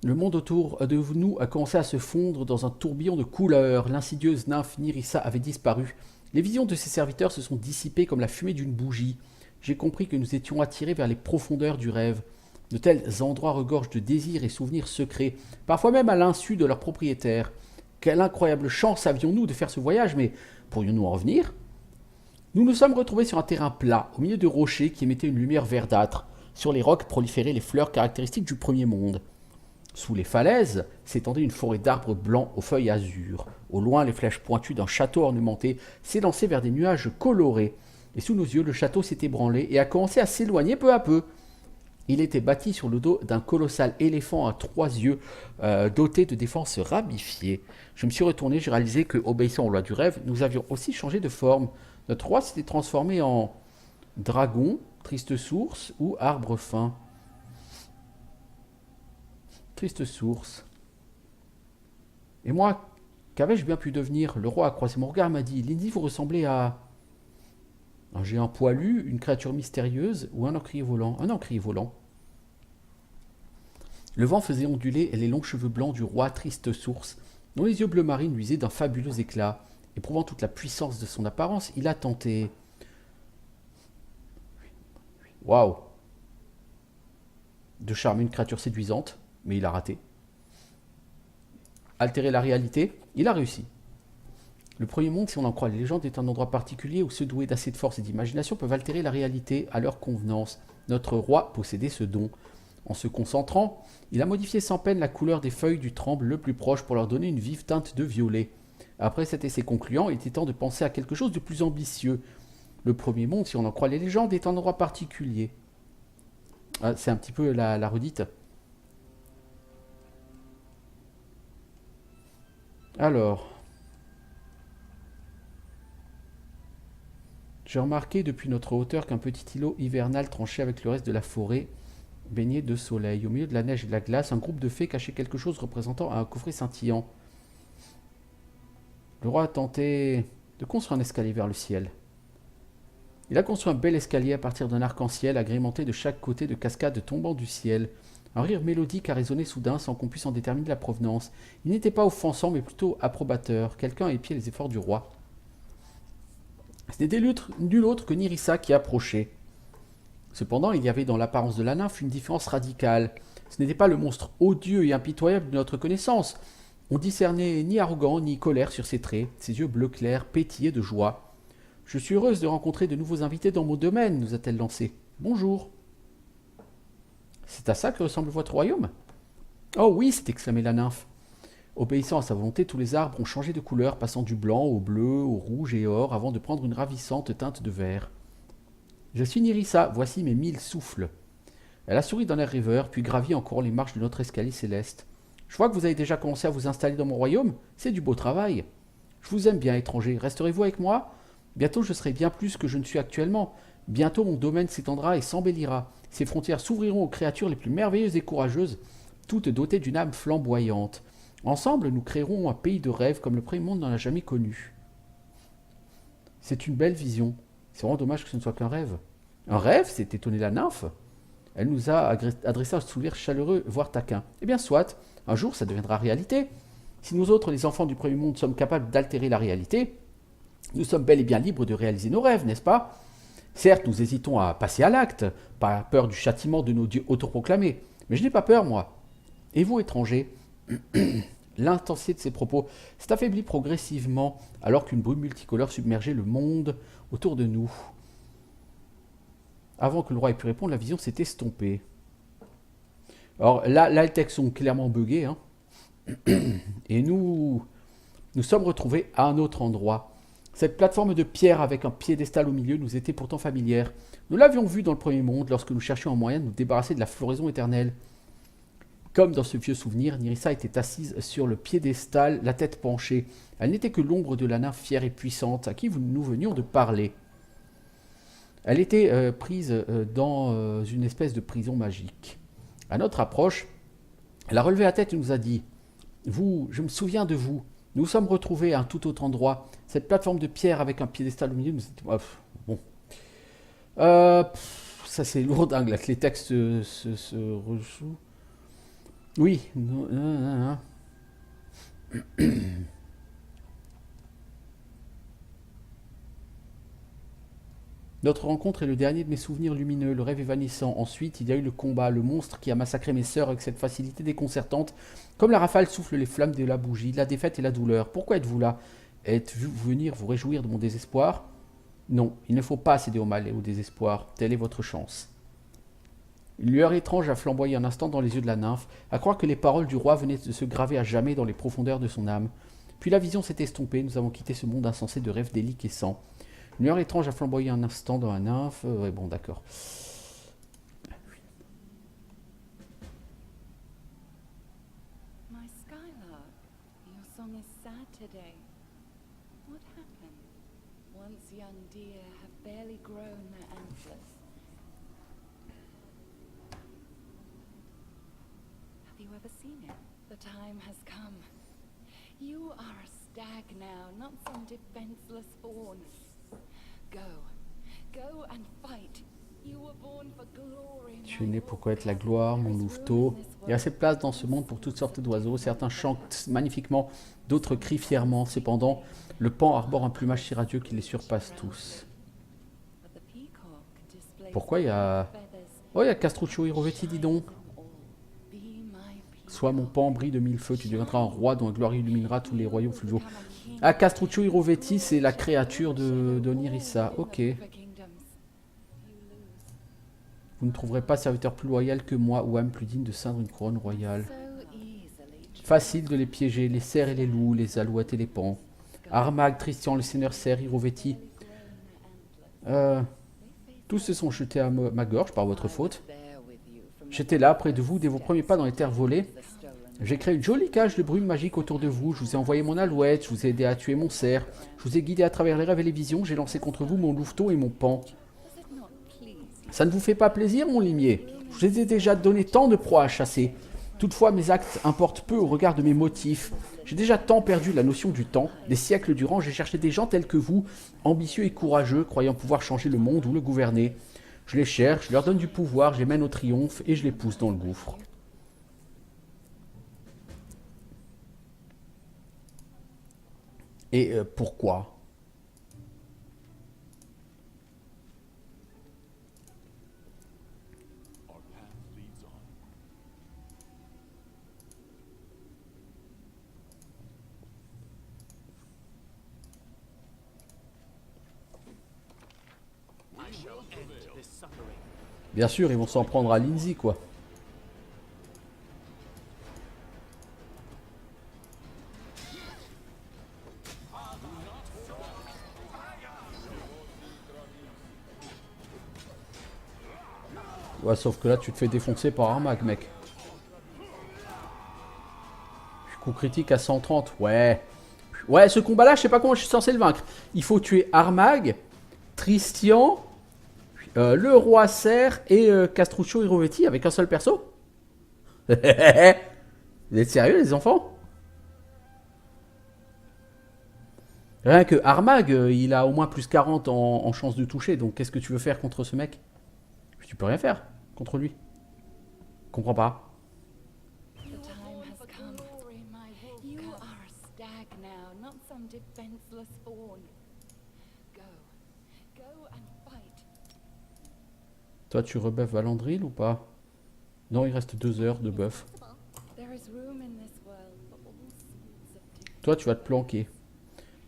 Le monde autour de nous a commencé à se fondre dans un tourbillon de couleurs. L'insidieuse nymphe Nyrissa avait disparu. Les visions de ses serviteurs se sont dissipées comme la fumée d'une bougie. J'ai compris que nous étions attirés vers les profondeurs du rêve. De tels endroits regorgent de désirs et souvenirs secrets, parfois même à l'insu de leurs propriétaires. Quelle incroyable chance avions-nous de faire ce voyage, mais pourrions-nous en revenir? Nous nous sommes retrouvés sur un terrain plat, au milieu de rochers qui émettaient une lumière verdâtre. Sur les rocs proliféraient les fleurs caractéristiques du premier monde. Sous les falaises s'étendait une forêt d'arbres blancs aux feuilles azur. Au loin, les flèches pointues d'un château ornementé s'élançaient vers des nuages colorés. Et sous nos yeux, le château s'est ébranlé et a commencé à s'éloigner peu à peu. Il était bâti sur le dos d'un colossal éléphant à 3 yeux, doté de défenses ramifiées. Je me suis retourné, j'ai réalisé que, obéissant aux lois du rêve, nous avions aussi changé de forme. Notre roi s'était transformé en dragon, triste source ou arbre fin. Triste source. Et moi, qu'avais-je bien pu devenir? Le roi a croisé mon regard et m'a dit, Lindsay, vous ressemblez à un géant poilu, une créature mystérieuse ou un encrier volant? Un encrier volant. Le vent faisait onduler les longs cheveux blancs du roi triste source, dont les yeux bleu marine luisaient d'un fabuleux éclat. Éprouvant toute la puissance de son apparence, il a tenté. Waouh! De charmer une créature séduisante, mais il a raté. Altérer la réalité, il a réussi. Le premier monde, si on en croit les légendes, est un endroit particulier où ceux doués d'assez de force et d'imagination peuvent altérer la réalité à leur convenance. Notre roi possédait ce don. En se concentrant, il a modifié sans peine la couleur des feuilles du tremble le plus proche pour leur donner une vive teinte de violet. Après cet essai concluant, il était temps de penser à quelque chose de plus ambitieux. Le premier monde, si on en croit les légendes, est un endroit particulier. Ah, c'est un petit peu la redite. Alors, j'ai remarqué depuis notre hauteur qu'un petit îlot hivernal tranché avec le reste de la forêt baignait de soleil. Au milieu de la neige et de la glace, un groupe de fées cachait quelque chose représentant un coffret scintillant. Le roi a tenté de construire un escalier vers le ciel. Il a construit un bel escalier à partir d'un arc-en-ciel agrémenté de chaque côté de cascades tombant du ciel. Un rire mélodique a résonné soudain sans qu'on puisse en déterminer la provenance. Il n'était pas offensant mais plutôt approbateur. Quelqu'un a épié les efforts du roi. Ce n'était nul autre que Nyrissa qui approchait. Cependant, il y avait dans l'apparence de la nymphe une différence radicale. Ce n'était pas le monstre odieux et impitoyable de notre connaissance. On discernait ni arrogant ni colère sur ses traits, ses yeux bleu clair pétillaient de joie. Je suis heureuse de rencontrer de nouveaux invités dans mon domaine, nous a-t-elle lancé. Bonjour. C'est à ça que ressemble votre royaume? Oh oui, s'est exclamée la nymphe. Obéissant à sa volonté, tous les arbres ont changé de couleur, passant du blanc au bleu, au rouge et or, avant de prendre une ravissante teinte de vert. Je suis Nyrissa, voici mes 1000 souffles. Elle a souri d'un air rêveur, puis gravit en courant les marches de notre escalier céleste. Je vois que vous avez déjà commencé à vous installer dans mon royaume, c'est du beau travail. Je vous aime bien, étranger, resterez-vous avec moi? Bientôt je serai bien plus que je ne suis actuellement. Bientôt mon domaine s'étendra et s'embellira. Ses frontières s'ouvriront aux créatures les plus merveilleuses et courageuses, toutes dotées d'une âme flamboyante. Ensemble, nous créerons un pays de rêve comme le premier monde n'en a jamais connu. C'est une belle vision. C'est vraiment dommage que ce ne soit qu'un rêve. Un rêve? S'est étonnée la nymphe. Elle nous a adressé un sourire chaleureux, voire taquin. Eh bien, soit, un jour ça deviendra réalité. Si nous autres, les enfants du premier monde, sommes capables d'altérer la réalité, nous sommes bel et bien libres de réaliser nos rêves, n'est-ce pas? Certes, nous hésitons à passer à l'acte, par peur du châtiment de nos dieux autoproclamés. Mais je n'ai pas peur, moi. Et vous, étrangers? L'intensité de ses propos s'est affaiblie progressivement, alors qu'une brume multicolore submergeait le monde autour de nous. Avant que le roi ait pu répondre, la vision s'est estompée. Alors là, les textes sont clairement buggés, hein. Et nous sommes retrouvés à un autre endroit. Cette plateforme de pierre avec un piédestal au milieu nous était pourtant familière. Nous l'avions vue dans le premier monde lorsque nous cherchions un moyen de nous débarrasser de la floraison éternelle. Comme dans ce vieux souvenir, Nyrissa était assise sur le piédestal, la tête penchée. Elle n'était que l'ombre de la nymphe fière et puissante à qui nous venions de parler. Elle était prise dans une espèce de prison magique. À notre approche, elle a relevé la tête et nous a dit « Vous, je me souviens de vous. Nous nous sommes retrouvés à un tout autre endroit. Cette plateforme de pierre avec un piédestal au milieu nous était... bon. Ça c'est lourdingue là, que les textes se rejouent. Oui. Notre rencontre est le dernier de mes souvenirs lumineux, le rêve évanissant. Ensuite, il y a eu le combat, le monstre qui a massacré mes sœurs avec cette facilité déconcertante, comme la rafale souffle les flammes de la bougie, la défaite et la douleur. Pourquoi êtes-vous là? Êtes-vous venir vous réjouir de mon désespoir? Non, il ne faut pas céder au mal et au désespoir. Telle est votre chance. Une lueur étrange a flamboyé un instant dans les yeux de la nymphe, à croire que les paroles du roi venaient de se graver à jamais dans les profondeurs de son âme. Puis la vision s'est estompée, nous avons quitté ce monde insensé de rêves déliquescents. Une lueur étrange a flamboyé un instant dans la nymphe. Ouais, bon, d'accord. My Skylark, your song is sad today. What happened? Once young deer have barely grown their antlers. Have you ever seen it? The time has come. You are a stag now, not some defenseless fawn. Go and fight. You were born for glory. Je suis né pour connaître la gloire, mon louveteau. Il y a assez de place dans ce monde pour toutes sortes d'oiseaux. Certains chantent magnifiquement, d'autres crient fièrement. Cependant, le paon arbore un plumage si radieux qui les surpasse tous. Pourquoi il y a... Oh, il y a Castruccio Irovetti, dis donc. Sois mon paon brille de 1000 feux, tu deviendras un roi dont la gloire illuminera tous les royaumes fluviaux. Ah, Castruccio Irovetti, c'est la créature de Nyrissa. Ok. Vous ne trouverez pas serviteur plus loyal que moi ou âme plus digne de ceindre une couronne royale. Facile de les piéger, les cerfs et les loups, les alouettes et les pans. Armag, Tristian, le seigneur cerf, Irovetti. Tous se sont jetés à ma gorge par votre faute. J'étais là, près de vous, dès vos premiers pas dans les terres volées. J'ai créé une jolie cage de brume magique autour de vous, je vous ai envoyé mon alouette, je vous ai aidé à tuer mon cerf, je vous ai guidé à travers les rêves et les visions, j'ai lancé contre vous mon louveteau et mon paon. Ça ne vous fait pas plaisir, mon limier? Je vous ai déjà donné tant de proies à chasser. Toutefois, mes actes importent peu au regard de mes motifs. J'ai déjà tant perdu la notion du temps. Des siècles durant, j'ai cherché des gens tels que vous, ambitieux et courageux, croyant pouvoir changer le monde ou le gouverner. Je les cherche, je leur donne du pouvoir, je les mène au triomphe et je les pousse dans le gouffre. Et pourquoi? Bien sûr, ils vont s'en prendre à Lindsay, quoi. Ouais, sauf que là, tu te fais défoncer par Armag, mec. Coup critique à 130, ouais. Ouais, ce combat-là, je sais pas comment je suis censé le vaincre. Il faut tuer Armag, Tristian, le roi Serre et Castruccio Irovetti avec un seul perso. Vous êtes sérieux, les enfants? Rien que Armag, il a au moins plus 40 en chance de toucher. Donc qu'est-ce que tu veux faire contre ce mec? Tu peux rien faire contre lui. Comprends pas. The time has come. You are a stag now, not some defenseless fawn. Go. Go and fight. Toi, tu rebuffes Valandril ou pas? Non, il reste 2 heures de buff. There is room in this world for all sorts of different. Toi, tu vas te planquer.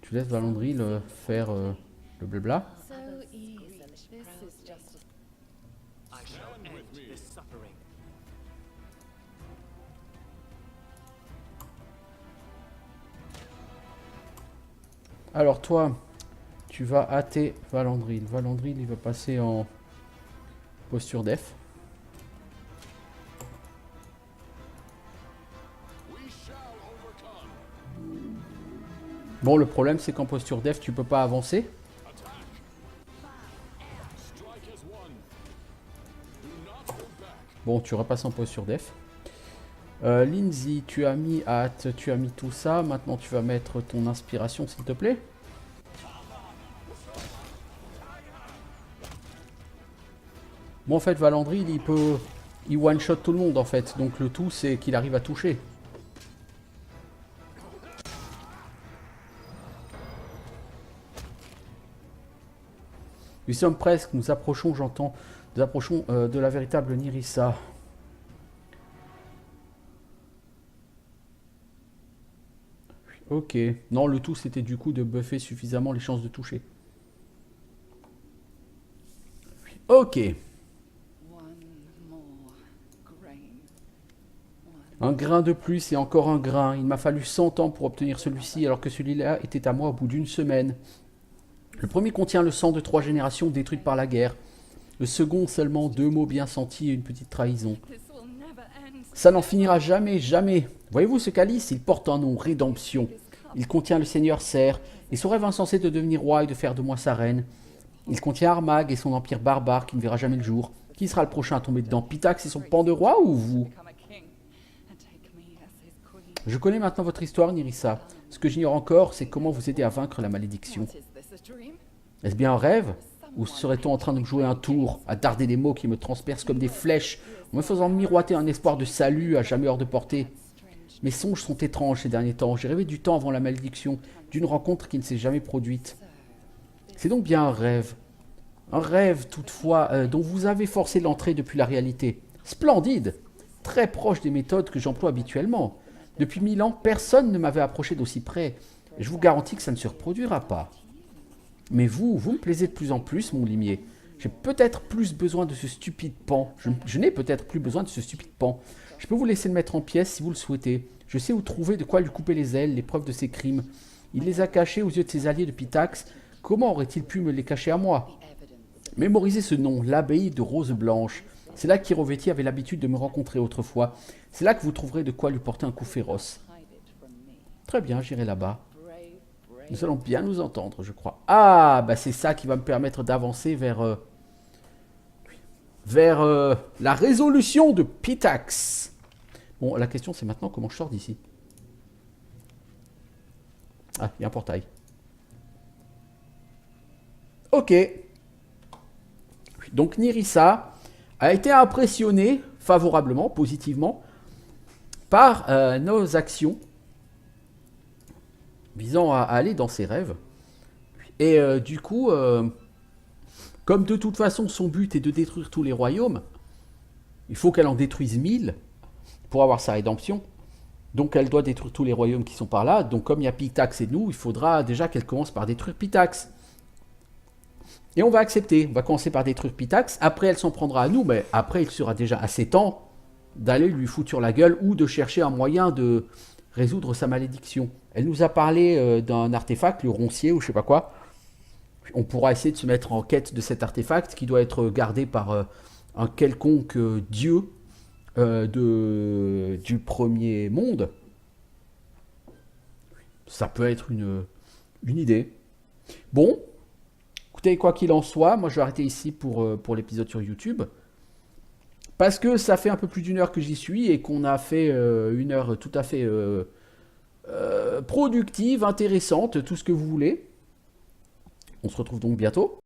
Tu laisses Valandril faire le blabla. So easy. This is just I shall end this suffering. Alors toi, tu vas hâter Valandril. Valandril, il va passer en posture def. Bon, le problème, c'est qu'en posture def, tu peux pas avancer. Bon, tu repasses en posture def. Lindsay, tu as mis hâte, tu as mis tout ça. Maintenant, tu vas mettre ton inspiration, s'il te plaît. Bon, en fait, Valandril, il one-shot tout le monde, en fait. Donc, le tout, c'est qu'il arrive à toucher. Nous sommes presque, nous approchons, j'entends, nous approchons de la véritable Nyrissa. Ok. Non, le tout, c'était du coup de buffer suffisamment les chances de toucher. Ok. one more grain. Un grain de plus et encore un grain. Il m'a fallu 100 ans pour obtenir celui-ci, alors que celui-là était à moi au bout d'une semaine. Le premier contient le sang de 3 générations détruites par la guerre. Le second, seulement 2 mots bien sentis et une petite trahison. This will never end. Ça n'en finira jamais, jamais. Voyez-vous ce calice? Il porte un nom, Rédemption. Il contient le seigneur Serre et son rêve insensé de devenir roi et de faire de moi sa reine. Il contient Armag et son empire barbare qui ne verra jamais le jour. Qui sera le prochain à tomber dedans? Pitax et son pan de roi ou vous? Become a king and take me as his queen. Je connais maintenant votre histoire, Nyrissa. Ce que j'ignore encore, c'est comment vous aider à vaincre la malédiction. What is this, a dream? Est-ce bien un rêve? Ou serait-on en train de me jouer un tour, à darder des mots qui me transpercent comme des flèches, en me faisant miroiter un espoir de salut à jamais hors de portée? Mes songes sont étranges ces derniers temps. J'ai rêvé du temps avant la malédiction, d'une rencontre qui ne s'est jamais produite. C'est donc bien un rêve. Un rêve, toutefois, dont vous avez forcé l'entrée depuis la réalité. Splendide! Très proche des méthodes que j'emploie habituellement. Depuis 1000 ans, personne ne m'avait approché d'aussi près. Et je vous garantis que ça ne se reproduira pas. Mais vous me plaisez de plus en plus, mon limier. J'ai peut-être plus besoin de ce stupide pan. Je n'ai peut-être plus besoin de ce stupide pan. Je peux vous laisser le mettre en pièces si vous le souhaitez. Je sais où trouver de quoi lui couper les ailes, les preuves de ses crimes. Il les a cachés aux yeux de ses alliés de Pitax. Comment aurait-il pu me les cacher à moi? Mémorisez ce nom, l'abbaye de Rose Blanche. C'est là qu'Irovetti avait l'habitude de me rencontrer autrefois. C'est là que vous trouverez de quoi lui porter un coup féroce. Hide it from me. Très bien, j'irai là-bas. Brave, brave. Nous allons bien nous entendre, je crois. Ah, bah c'est ça qui va me permettre d'avancer vers la résolution de Pitax. Bon, la question c'est maintenant comment je sors d'ici. Ah, il y a un portail. Ok. Donc Nyrissa a été impressionnée favorablement, positivement, par nos actions visant à aller dans ses rêves. Et du coup, comme de toute façon son but est de détruire tous les royaumes, il faut qu'elle en détruise 1000 pour avoir sa rédemption. Donc elle doit détruire tous les royaumes qui sont par là. Donc comme il y a Pitax et nous, il faudra déjà qu'elle commence par détruire Pitax. Et on va accepter. On va commencer par détruire Pitax. Après, elle s'en prendra à nous, mais après, il sera déjà assez temps d'aller lui foutre sur la gueule ou de chercher un moyen de résoudre sa malédiction. Elle nous a parlé d'un artefact, le roncier ou je sais pas quoi. On pourra essayer de se mettre en quête de cet artefact qui doit être gardé par un quelconque dieu du premier monde. Ça peut être une idée. Bon, écoutez, quoi qu'il en soit, moi je vais arrêter ici pour l'épisode sur YouTube. Parce que ça fait un peu plus d'une heure que j'y suis et qu'on a fait une heure tout à fait productive, intéressante, tout ce que vous voulez. On se retrouve donc bientôt.